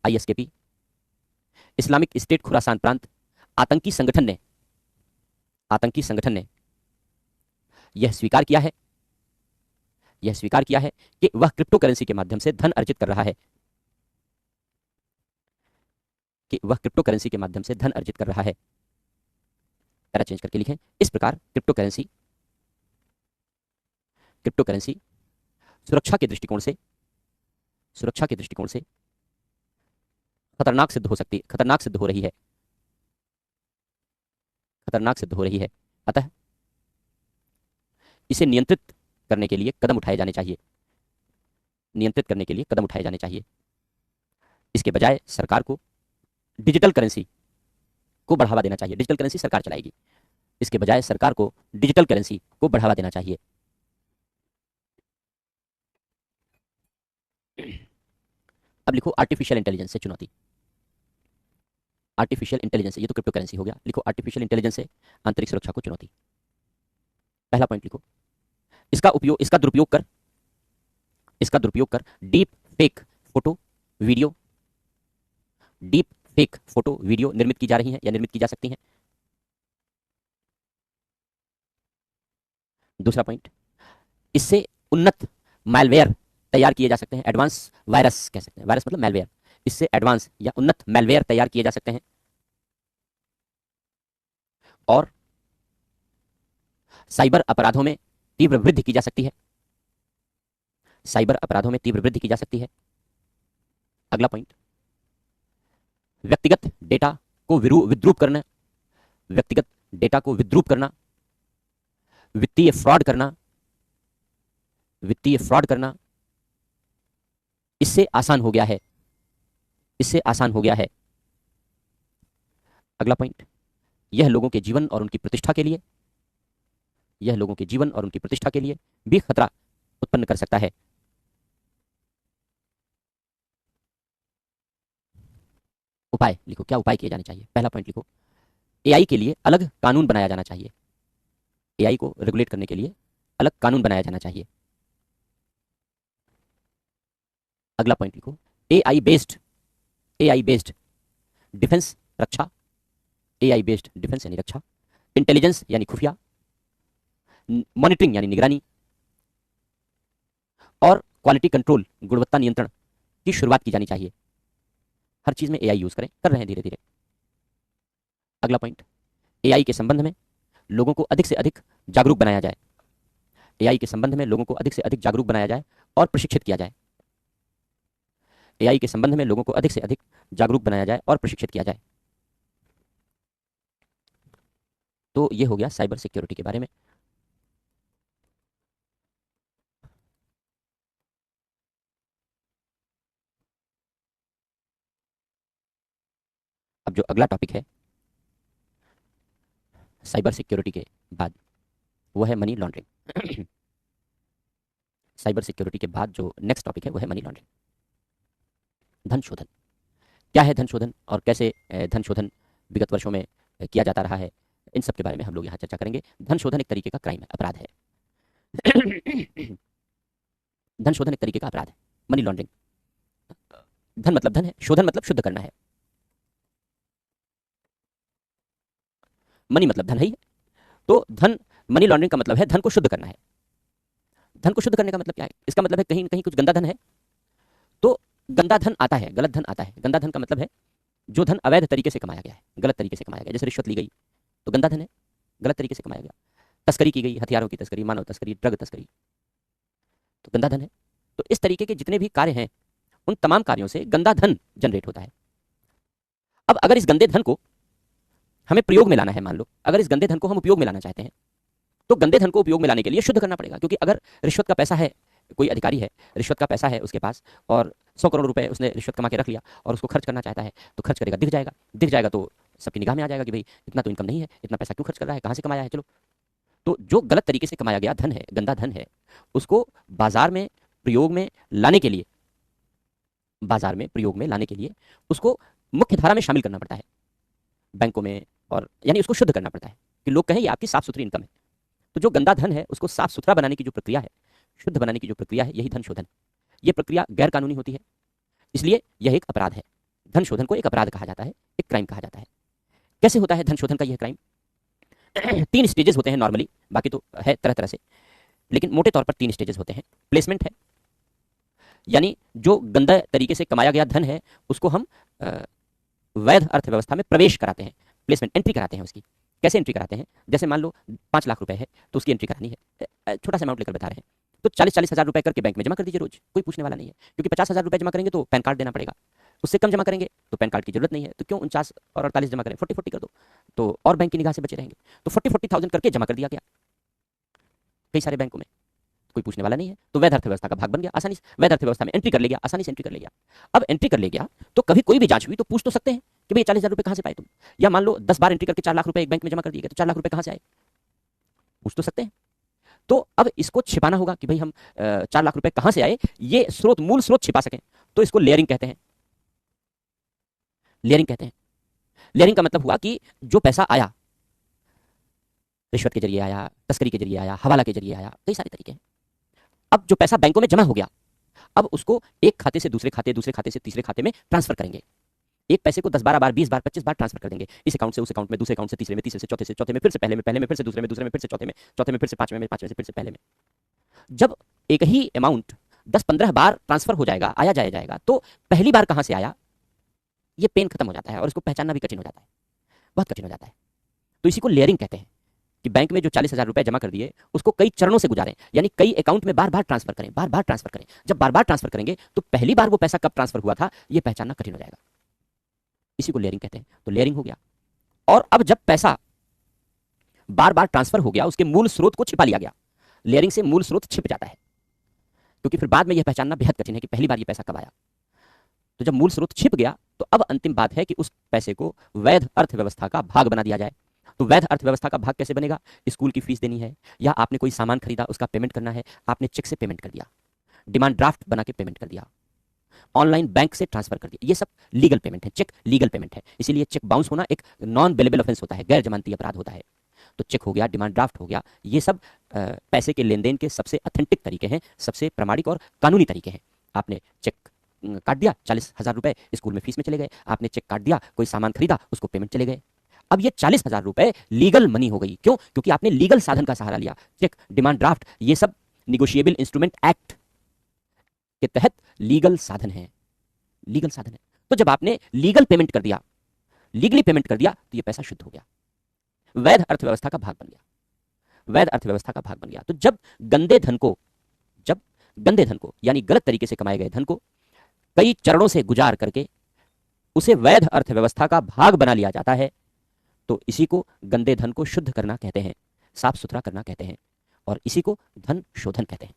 ISKP, इस्लामिक स्टेट खुरासान प्रांत आतंकी संगठन ने यह स्वीकार किया है कि वह क्रिप्टो करेंसी के माध्यम से धन अर्जित कर रहा है। पैरा चेंज करके लिखें, इस प्रकार क्रिप्टो करेंसी सुरक्षा के दृष्टिकोण से खतरनाक सिद्ध हो रही है। अतः इसे नियंत्रित करने के लिए कदम उठाए जाने चाहिए। इसके बजाय सरकार को डिजिटल करेंसी को बढ़ावा देना चाहिए। डिजिटल करेंसी सरकार चलाएगी, इसके बजाय सरकार को डिजिटल करेंसी को बढ़ावा देना चाहिए। अब लिखो आर्टिफिशियल इंटेलिजेंस से चुनौती। आर्टिफिशियल इंटेलिजेंस, ये तो क्रिप्टो करेंसी हो गया, लिखो आर्टिफिशियल इंटेलिजेंस से आंतरिक सुरक्षा को चुनौती। पहला पॉइंट लिखो, इसका दुरुपयोग कर डीप फेक फोटो वीडियो निर्मित की जा रही हैं या निर्मित की जा सकती हैं। दूसरा पॉइंट, इससे उन्नत मैलवेयर तैयार किए जा सकते हैं। एडवांस वायरस कह सकते हैं, वायरस मतलब मैलवेयर। इससे एडवांस या उन्नत मैलवेयर तैयार किए जा सकते हैं। और साइबर अपराधों में तीव्र वृद्धि की जा सकती है। अगला पॉइंट, व्यक्तिगत डेटा को विद्रूप करना, वित्तीय फ्रॉड करना इससे आसान हो गया है। अगला पॉइंट, यह लोगों के जीवन और उनकी प्रतिष्ठा के लिए भी खतरा उत्पन्न कर सकता है। उपाय लिखो, क्या उपाय किए जाने चाहिए। पहला पॉइंट लिखो, AI के लिए अलग कानून बनाया जाना चाहिए। AI को रेगुलेट करने के लिए अलग कानून बनाया जाना चाहिए। अगला पॉइंट लिखो, AI बेस्ड डिफेंस रक्षा, यानी रक्षा, इंटेलिजेंस यानी खुफिया, मॉनिटरिंग यानी निगरानी, और क्वालिटी कंट्रोल गुणवत्ता नियंत्रण की शुरुआत की जानी चाहिए। हर चीज में AI यूज कर रहे हैं धीरे धीरे। अगला पॉइंट, AI के संबंध में लोगों को अधिक से अधिक जागरूक बनाया जाए और प्रशिक्षित किया जाए। तो ये हो गया साइबर सिक्योरिटी के बारे में। अब जो अगला टॉपिक है साइबर सिक्योरिटी के बाद, वो है मनी लॉन्ड्रिंग। साइबर सिक्योरिटी के बाद जो नेक्स्ट टॉपिक है वो है मनी लॉन्ड्रिंग, धन शोधन। क्या है धन शोधन और कैसे धन शोधन विगत वर्षों में किया जाता रहा है, इन सब के बारे में हम लोग यहाँ चर्चा करेंगे। धन शोधन एक तरीके का क्राइम है, अपराध है। धन शोधन एक तरीके का अपराध है, मनी लॉन्ड्रिंग। धन मतलब धन है, शोधन मतलब शुद्ध करना है। मनी मतलब धन है, तो धन, मनी लॉन्ड्रिंग का मतलब है धन को शुद्ध करना है। धन को शुद्ध करने का मतलब क्या है? इसका मतलब है कहीं न कहीं कुछ गंदा धन है तो गंदा धन आता है, गलत धन आता है। गंदा धन का मतलब है जो धन अवैध तरीके से कमाया गया है, गलत तरीके से कमाया गया, जैसे रिश्वत ली गई तो गंदा धन है, गलत तरीके से कमाया गया। तस्करी की गई, हथियारों की तस्करी, मानव तस्करी, ड्रग तस्करी, तो गंदा धन है। तो इस तरीके के जितने भी कार्य हैं उन तमाम कार्यों से गंदा धन जनरेट होता है। अब अगर इस गंदे धन को हमें प्रयोग में लाना है, मान लो अगर इस गंदे धन को हम उपयोग में लाना चाहते हैं तो गंदे धन को उपयोग में लाने के लिए शुद्ध करना पड़ेगा। क्योंकि अगर रिश्वत का पैसा है, कोई अधिकारी है, रिश्वत का पैसा है उसके पास और 100 करोड़ रुपए उसने रिश्वत कमा के रख लिया और उसको खर्च करना चाहता है, तो खर्च करेगा, दिख जाएगा तो सबकी निगाह में आ जाएगा कि भाई इतना तो इनकम नहीं है, इतना पैसा क्यों खर्च कर रहा है, कहाँ से कमाया है। चलो, तो जो गलत तरीके से कमाया गया धन है, गंदा धन है, उसको बाजार में प्रयोग में लाने के लिए, बाजार में प्रयोग में लाने के लिए उसको मुख्य धारा में शामिल करना पड़ता है, बैंकों में, और यानी उसको शुद्ध करना पड़ता है कि लोग कहें ये आपकी साफ सुथरी इनकम है। तो जो गंदा धन है उसको साफ सुथरा बनाने की जो प्रक्रिया है, शुद्ध बनाने की जो प्रक्रिया है, यही धन शोधन। ये प्रक्रिया गैर कानूनी होती है, इसलिए यह एक अपराध है। धन शोधन को एक अपराध कहा जाता है, एक क्राइम कहा जाता है। कैसे होता है धन शोधन का यह क्राइम? 3 स्टेजेस होते हैं नॉर्मली, बाकी तो है तरह तरह से, लेकिन मोटे तौर पर 3 स्टेजेस होते हैं। प्लेसमेंट है, यानी जो गंदा तरीके से कमाया गया धन है उसको हम वैध अर्थव्यवस्था में प्रवेश कराते हैं, प्लेसमेंट, एंट्री कराते हैं उसकी। कैसे एंट्री कराते हैं? जैसे मान लो 5 लाख रुपए है तो उसकी एंट्री करानी है, छोटा सा अमाउंट लेकर बता रहे हैं, तो 40-40 हज़ार रुपए करके बैंक में जमा कर दीजिए रोज, कोई पूछने वाला नहीं है। क्योंकि 50,000 रुपए जमा करेंगे तो पैन कार्ड देना पड़ेगा, उससे कम जमा करेंगे तो पैन कार्ड की जरूरत नहीं है, तो क्यों 49 और 48 जमा करें, 40-40 कर दो, तो और बैंक की निगाह से बचे रहेंगे। तो 40,000 करके जमा कर दिया गया कई सारे बैंकों में, कोई पूछने वाला नहीं है, तो वैध अर्थव्यवस्था का भाग बन गया, आसानी से वैध अर्थव्यवस्था में एंट्री कर ले गया, आसानी से एंट्री कर ले गया। अब एंट्री कर ले गया तो कभी कोई भी जांच हुई तो पूछ तो सकते हैं कि भाई 40,000 रुपए कहाँ से पाए तुम, या मान लो 10 बार एंट्री करके 4 लाख रुपए एक बैंक में जमा कर दिए गए तो 4 लाख रुपए कहाँ से आए, पूछ तो सकते हैं। तो अब इसको छिपाना होगा कि भाई हम 4 लाख रुपए कहाँ से आए, ये स्रोत, मूल स्रोत छिपा सकें, तो इसको लेयरिंग कहते हैं। लेयरिंग कहते हैं। लेयरिंग का मतलब हुआ कि जो पैसा आया, रिश्वत के जरिए आया, तस्करी के जरिए आया, हवाला के जरिए आया, कई सारे तरीके हैं। अब जो पैसा बैंकों में जमा हो गया, अब उसको एक खाते से दूसरे खाते, दूसरे खाते से तीसरे खाते में ट्रांसफर करेंगे। एक पैसे को 10-12 बार, 20 बार, 25 बार ट्रांसफर कर देंगे, इस अकाउंट से उस अकाउंट में, दूसरे अकाउंट से तीसरे में, तीसरे से चौथे में, फिर से पहले में फिर से दूसरे में, दूसरे में फिर से चौथे में, चौथे में फिर से पांचवें में, पांचवें से फिर से पहले में। जब एक ही अमाउंट 10-15 बार ट्रांसफर हो जाएगा, आया जाएगा, तो पहली बार कहां से आया, ये पेन खत्म हो जाता है और इसको पहचानना भी कठिन हो जाता है, बहुत कठिन हो जाता है। तो इसी को लेयरिंग कहते हैं कि बैंक में जो 40,000 रुपए जमा कर दिए उसको कई चरणों से गुजारें, यानी कई अकाउंट में बार बार ट्रांसफर करें, बार बार ट्रांसफर करें। जब बार बार ट्रांसफर करेंगे तो पहली बार वो पैसा कब ट्रांसफर हुआ था ये पहचानना कठिन हो जाएगा, इसी को लेयरिंग कहते हैं। तो लेयरिंग हो गया, और अब जब पैसा बार बार ट्रांसफर हो गया, उसके मूल स्रोत को छिपा लिया गया। लेयरिंग से मूल स्रोत छिप जाता है, क्योंकि फिर बाद में यह पहचानना बेहद कठिन है कि पहली बार ये पैसा कब आया। तो जब मूल स्रोत छिप गया तो अब अंतिम बात है कि उस पैसे को वैध अर्थव्यवस्था का भाग बना दिया जाए। तो वैध अर्थव्यवस्था का भाग कैसे बनेगा? स्कूल की फीस देनी है, या आपने कोई सामान खरीदा उसका पेमेंट करना है, आपने चेक से पेमेंट कर दिया, डिमांड ड्राफ्ट बना के पेमेंट कर दिया, ऑनलाइन बैंक से ट्रांसफर कर दिया, ये सब लीगल पेमेंट है, चेक लीगल पेमेंट है। इसीलिए चेक बाउंस होना एक नॉन बेलेबल ऑफेंस होता है, गैर जमानती अपराध होता है। तो चेक हो गया, डिमांड ड्राफ्ट हो गया, ये सब पैसे के लेन देन के सबसे ऑथेंटिक तरीके हैं, सबसे प्रामाणिक और कानूनी तरीके हैं। आपने चेक काट दिया, 40,000 रुपए स्कूल में फीस में चले गए, आपने चेक काट दिया, कोई सामान खरीदा, उसको पेमेंट चले गए। अब ये 40,000 रुपए लीगल मनी हो गई। क्यों? क्योंकि आपने लीगल साधन का सहारा लिया। चेक, डिमांड ड्राफ्ट, ये सब निगोशिएबल इंस्ट्रूमेंट एक्ट के तहत लीगल साधन है, लीगल साधन है। तो जब आपने लीगल पेमेंट कर दिया, लीगली पेमेंट कर दिया, तो ये पैसा शुद्ध हो गया, वैध अर्थव्यवस्था का भाग बन गया, वैध अर्थव्यवस्था का भाग बन गया। तो जब गंदे धन को यानी गलत तरीके से कमाए गए धन को कई चरणों से गुजार करके उसे वैध अर्थव्यवस्था का भाग बना लिया जाता है, तो इसी को गंदे धन को शुद्ध करना कहते हैं, साफ सुथरा करना कहते हैं, और इसी को धन शोधन कहते हैं,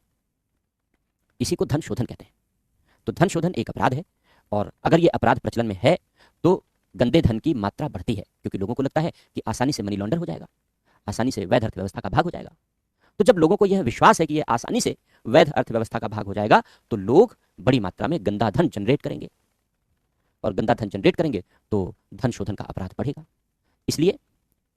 इसी को धन शोधन कहते हैं। तो धन शोधन एक अपराध है, और अगर ये अपराध प्रचलन में है तो गंदे धन की मात्रा बढ़ती है, क्योंकि लोगों को लगता है कि आसानी से मनी लॉन्डर हो जाएगा, आसानी से वैध अर्थव्यवस्था का भाग हो जाएगा। तो जब लोगों को यह विश्वास है कि यह आसानी से वैध अर्थव्यवस्था का भाग हो जाएगा, तो लोग बड़ी मात्रा में गंदा धन जनरेट करेंगे, और गंदा धन जनरेट करेंगे तो धन शोधन का अपराध बढ़ेगा। इसलिए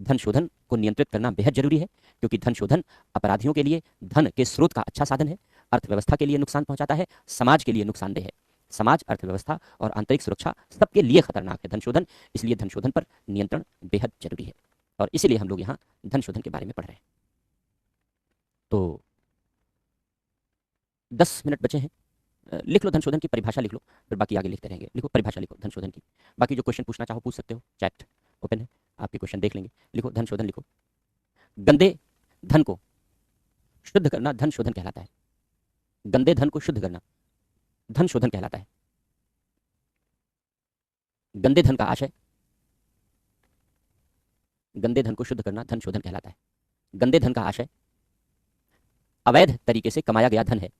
धन शोधन को नियंत्रित करना बेहद जरूरी है, क्योंकि धन शोधन अपराधियों के लिए धन के स्रोत का अच्छा साधन है, अर्थव्यवस्था के लिए नुकसान पहुंचाता है, समाज के लिए नुकसानदेह है। समाज, अर्थव्यवस्था और आंतरिक सुरक्षा सबके लिए खतरनाक है धन शोधन। इसलिए धन शोधन पर नियंत्रण बेहद जरूरी है, और इसीलिए हम लोग यहाँ धन शोधन के बारे में पढ़ रहे हैं। तो 10 मिनट बचे हैं, लिख लो धन शोधन की परिभाषा, लिख लो, फिर बाकी आगे लिखते रहेंगे। लिखो परिभाषा, लिखो धन शोधन की। बाकी जो क्वेश्चन पूछना चाहो पूछ सकते हो, चैट ओपन है, आपके क्वेश्चन देख लेंगे। लिखो धन शोधन, लिखो। गंदे धन को शुद्ध करना धन शोधन कहलाता है। गंदे धन को शुद्ध करना धन शोधन कहलाता है। गंदे धन का आशय, गंदे धन को शुद्ध करना धन शोधन कहलाता है। गंदे धन का आशय अवैध तरीके से कमाया गया धन है।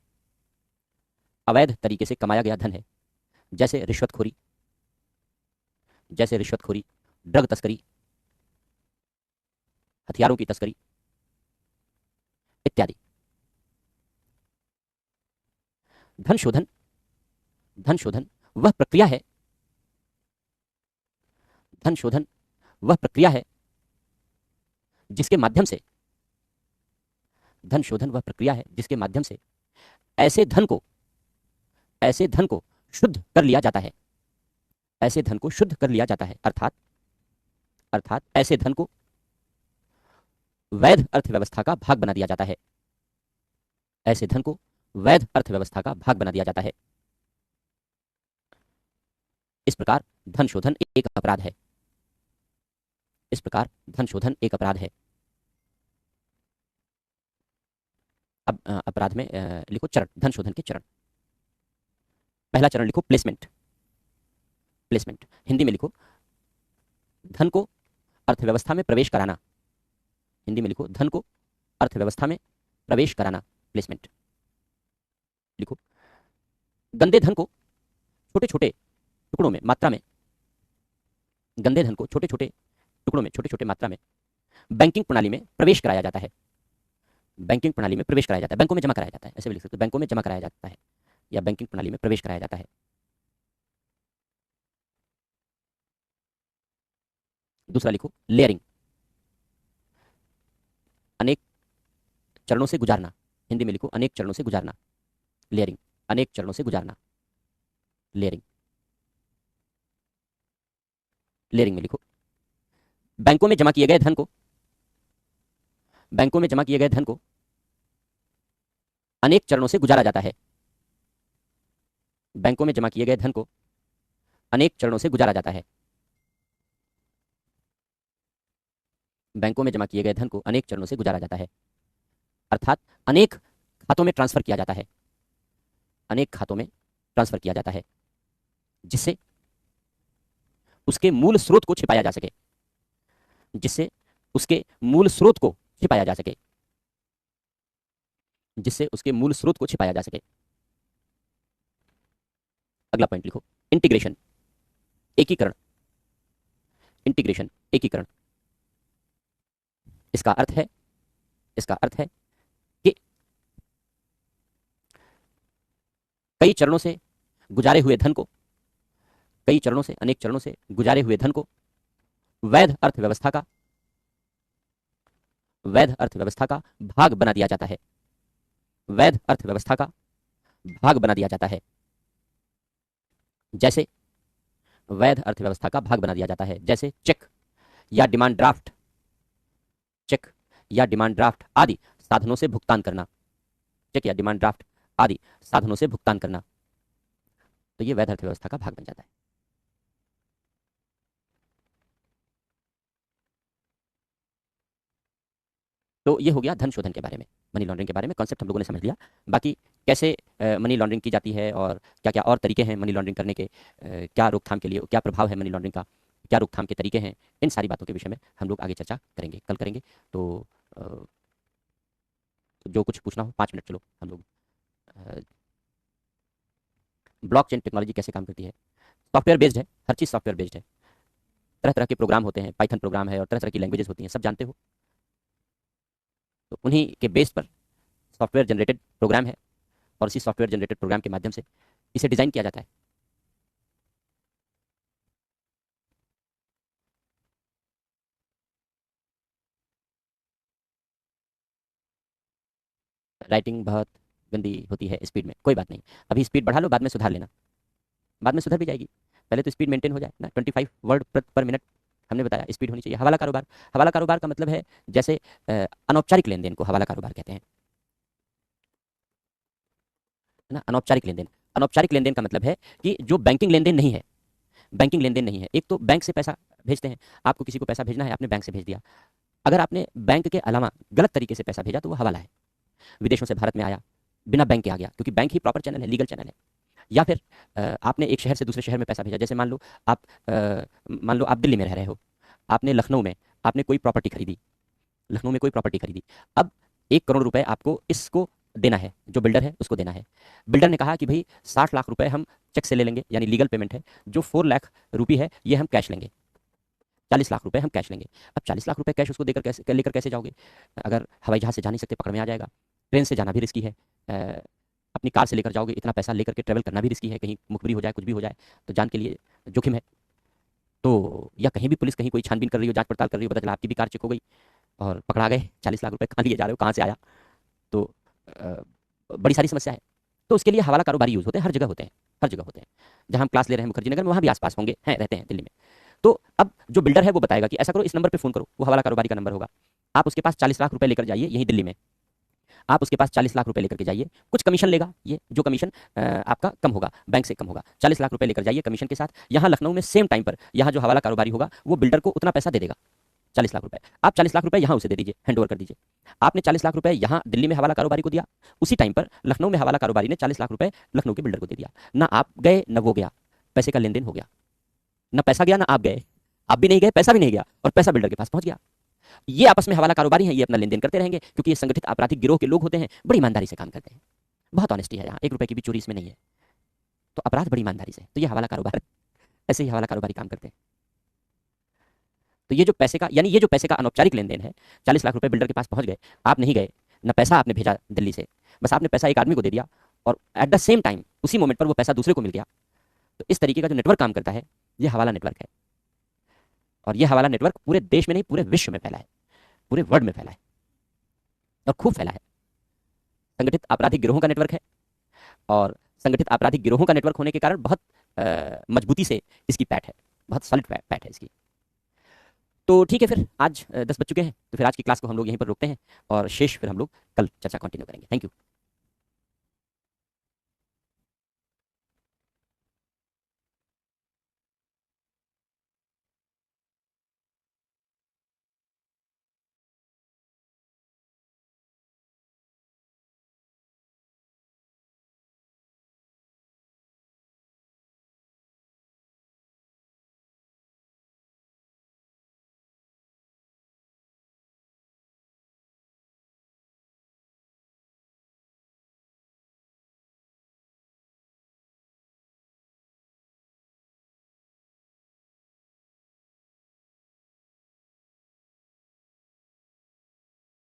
अवैध तरीके से कमाया गया धन है, जैसे रिश्वतखोरी, जैसे रिश्वतखोरी, ड्रग तस्करी, हथियारों की तस्करी इत्यादि। धन शोधन, धन शोधन वह प्रक्रिया है, धन शोधन वह प्रक्रिया है जिसके माध्यम से, धन शोधन वह प्रक्रिया है जिसके माध्यम से ऐसे धन को, ऐसे धन को शुद्ध कर लिया जाता है। ऐसे धन को शुद्ध कर लिया जाता है, अर्थात ऐसे धन को वैध अर्थव्यवस्था का भाग बना दिया जाता है। ऐसे धन को वैध अर्थव्यवस्था का भाग बना दिया जाता है। इस प्रकार धन शोधन एक अपराध है। इस प्रकार धन शोधन एक अपराध है। अब अपराध में लिखो चरण, धन शोधन के चरण। पहला चरण लिखो प्लेसमेंट। प्लेसमेंट हिंदी में लिखो धन को अर्थव्यवस्था में प्रवेश कराना। हिंदी में लिखो धन को अर्थव्यवस्था में प्रवेश कराना, प्लेसमेंट लिखो। गंदे धन को छोटे छोटे टुकड़ों में, मात्रा में, गंदे धन को छोटे छोटे टुकड़ों में, छोटे छोटे मात्रा में बैंकिंग प्रणाली में प्रवेश कराया जाता है। बैंकिंग प्रणाली में प्रवेश कराया जाता है, बैंकों में जमा कराया जाता है, ऐसे भी लिख सकते हो, बैंकों में जमा कराया जाता है या बैंकिंग प्रणाली में प्रवेश कराया जाता है। दूसरा लिखो लेयरिंग, अनेक चरणों से गुजारना। हिंदी में लिखो अनेक चरणों से गुजारना, लेयरिंग, अनेक चरणों से गुजारना, लेयरिंग। लेयरिंग में लिखो बैंकों में जमा किए गए धन को, बैंकों में जमा किए गए धन को अनेक चरणों से गुजारा जाता है। बैंकों में जमा किए गए धन को अनेक चरणों से गुजारा जाता है। बैंकों में जमा किए गए धन को अनेक चरणों से गुजारा जाता है, अर्थात अनेक खातों में ट्रांसफर किया जाता है। अनेक खातों में ट्रांसफर किया जाता है, जिससे उसके मूल स्रोत को छिपाया जा सके, जिससे उसके मूल स्रोत को छिपाया जा सके, जिससे उसके मूल स्रोत को छिपाया जा सके। अगला पॉइंट लिखो इंटीग्रेशन, एकीकरण। इंटीग्रेशन, एकीकरण। इसका अर्थ है, इसका अर्थ है कि कई चरणों से गुजारे हुए धन को, कई चरणों से, अनेक चरणों से गुजारे हुए धन को वैध अर्थव्यवस्था का, वैध अर्थव्यवस्था का भाग बना दिया जाता है। वैध अर्थव्यवस्था का भाग बना दिया जाता है। जैसे वैध अर्थव्यवस्था का भाग बना दिया जाता है, जैसे चेक या डिमांड ड्राफ्ट, चेक या डिमांड ड्राफ्ट आदि साधनों से भुगतान करना, चेक या डिमांड ड्राफ्ट आदि साधनों से भुगतान करना, तो यह वैध अर्थव्यवस्था का भाग बन जाता है। तो ये हो गया धन शोधन के बारे में, मनी लॉन्ड्रिंग के बारे में कॉन्सेप्ट हम लोगों ने समझ लिया। बाकी कैसे मनी लॉन्ड्रिंग की जाती है और क्या क्या और तरीके हैं मनी लॉन्ड्रिंग करने के, क्या रोकथाम के लिए, क्या प्रभाव है मनी लॉन्ड्रिंग का, क्या रोकथाम के तरीके हैं, इन सारी बातों के विषय में हम लोग आगे चर्चा करेंगे, कल करेंगे। तो जो कुछ पूछना हो 5 मिनट, चलो हम लोग। ब्लॉकचेन टेक्नोलॉजी कैसे काम करती है? सॉफ्टवेयर बेस्ड है, हर चीज़ सॉफ्टवेयर बेस्ड है। तरह तरह के प्रोग्राम होते हैं, पाइथन प्रोग्राम है और तरह तरह की लैंग्वेजेस होती हैं, सब जानते हो। तो उन्हीं के बेस पर सॉफ्टवेयर जनरेटेड प्रोग्राम है और इसी सॉफ्टवेयर जनरेटेड प्रोग्राम के माध्यम से इसे डिज़ाइन किया जाता है। राइटिंग बहुत गंदी होती है स्पीड में, कोई बात नहीं, अभी स्पीड बढ़ा लो, बाद में सुधार लेना, बाद में सुधर भी जाएगी। पहले तो स्पीड मेंटेन हो जाए ना, 25 वर्ड पर मिनट हमने बताया स्पीड होनी चाहिए। हवाला कारोबार, हवाला कारोबार का मतलब है जैसे अनौपचारिक लेन देन को हवाला कारोबार कहते हैं, है ना। अनौपचारिक लेन देन, अनौपचारिक लेन देन का मतलब है कि जो बैंकिंग लेन देन नहीं है, बैंकिंग लेन देन नहीं है। एक तो बैंक से पैसा भेजते हैं, आपको किसी को पैसा भेजना है, आपने बैंक से भेज दिया। अगर आपने बैंक के अलावा गलत तरीके से पैसा भेजा तो वो हवाला है। विदेशों से भारत में आया, बिना बैंक के आ गया, क्योंकि बैंक ही प्रॉपर चैनल है, लीगल चैनल है। या फिर आपने एक शहर से दूसरे शहर में पैसा भेजा, जैसे आप मान लो आप दिल्ली में रह रहे हो, आपने लखनऊ में आपने कोई प्रॉपर्टी खरीदी, लखनऊ में कोई प्रॉपर्टी खरीदी। अब 1 करोड़ रुपए आपको इसको देना है, जो बिल्डर है उसको देना है। बिल्डर ने कहा कि भाई 60 लाख रुपए हम चेक से ले लेंगे, यानी लीगल पेमेंट है। जो 4 लाख रुपये है ये हम कैश लेंगे, 40 लाख रुपए हम कैश लेंगे। अब 40 लाख रुपए कैश उसको लेकर कैसे जाओगे? अगर हवाई जहाज से जा नहीं सकते, पकड़ में आ जाएगा। ट्रेन से जाना भी रिस्की है, अपनी कार से लेकर जाओगे, इतना पैसा लेकर के ट्रैवल करना भी रिस्की है, कहीं मुखबिरी हो जाए, कुछ भी हो जाए तो जान के लिए जोखिम है। तो या कहीं भी पुलिस कहीं कोई छानबीन कर रही हो, जांच पड़ताल कर रही हो, पता चला आपकी भी कार चेक हो गई और पकड़ा गए, 40 लाख रुपए कहाँ लिए जा रहे हो, कहाँ से आया, तो अ, बड़ी सारी समस्या है। तो उसके लिए हवाला कारोबारी यूज़ होते हैं, हर जगह होते हैं, हर जगह होते हैं। जहाँ हम क्लास ले रहे हैं मुखर्जी नगर में, वहाँ भी आसपास होंगे, हैं, रहते हैं दिल्ली में। तो अब जो बिल्डर है वो बताएगा कि ऐसा करो, इस नंबर पे फ़ोन करो, वो हवाला कारोबारी का नंबर होगा। आप उसके पास 40 लाख रुपए लेकर जाइए, यहीं दिल्ली में आप उसके पास 40 लाख रुपए लेकर के जाइए। कुछ कमीशन लेगा, ये जो कमीशन आपका कम होगा, बैंक से कम होगा। 40 लाख रुपए लेकर जाइए कमीशन के साथ। यहाँ लखनऊ में सेम टाइम पर यहाँ जो हवाला कारोबारी होगा वो बिल्डर को उतना पैसा दे देगा, 40 लाख रुपए। आप 40 लाख रुपए यहाँ उसे दे दीजिए, हैंड ओवर कर दीजिए। आपने 40 लाख रुपए यहाँ दिल्ली में हवाला कारोबारी को दिया, उसी टाइम पर लखनऊ में हवाला कारोबारी ने 40 लाख रुपए लखनऊ के बिल्डर को दे दिया। ना आप गए ना वो गया, पैसे का लेन देन हो गया। ना पैसा गया ना आप गए, आप भी नहीं गए, पैसा भी नहीं गया, और पैसा बिल्डर के पास पहुंच गया। ये आपस में हवाला कारोबारी हैं, ये अपना लेन देन करते रहेंगे, क्योंकि ये संगठित आपराधिक गिरोह के लोग होते हैं, बड़ी ईमानदारी से काम करते हैं। बहुत ऑनेस्टी है यहाँ, 1 रुपए की भी चोरी इसमें नहीं है। तो अपराध बड़ी ईमानदारी से, तो ये हवाला कारोबार, ऐसे ही हवाला कारोबारी काम करते हैं। तो ये जो पैसे का, यानी ये जो पैसे का अनौपचारिक लेन देन है, 40 लाख रुपए बिल्डर के पास पहुंच गए, आप नहीं गए, ना पैसा आपने भेजा दिल्ली से, बस आपने पैसा एक आदमी को दे दिया और एट द सेम टाइम उसी मोमेंट पर वो पैसा दूसरे को मिल गया। तो इस तरीके का जो नेटवर्क काम करता है, ये हवाला नेटवर्क है। और ये हवाला नेटवर्क पूरे देश में नहीं, पूरे विश्व में फैला है, पूरे वर्ल्ड में फैला है, और खूब फैला है। संगठित आपराधिक गिरोहों का नेटवर्क है, और संगठित आपराधिक गिरोहों का नेटवर्क होने के कारण बहुत मजबूती से इसकी पैठ है, बहुत सॉलिड पैठ है इसकी। तो ठीक है, फिर आज 10 बज चुके हैं, तो फिर आज की क्लास को हम लोग यहीं पर रोकते हैं, और शेष फिर हम लोग कल चर्चा कंटिन्यू करेंगे। Thank you.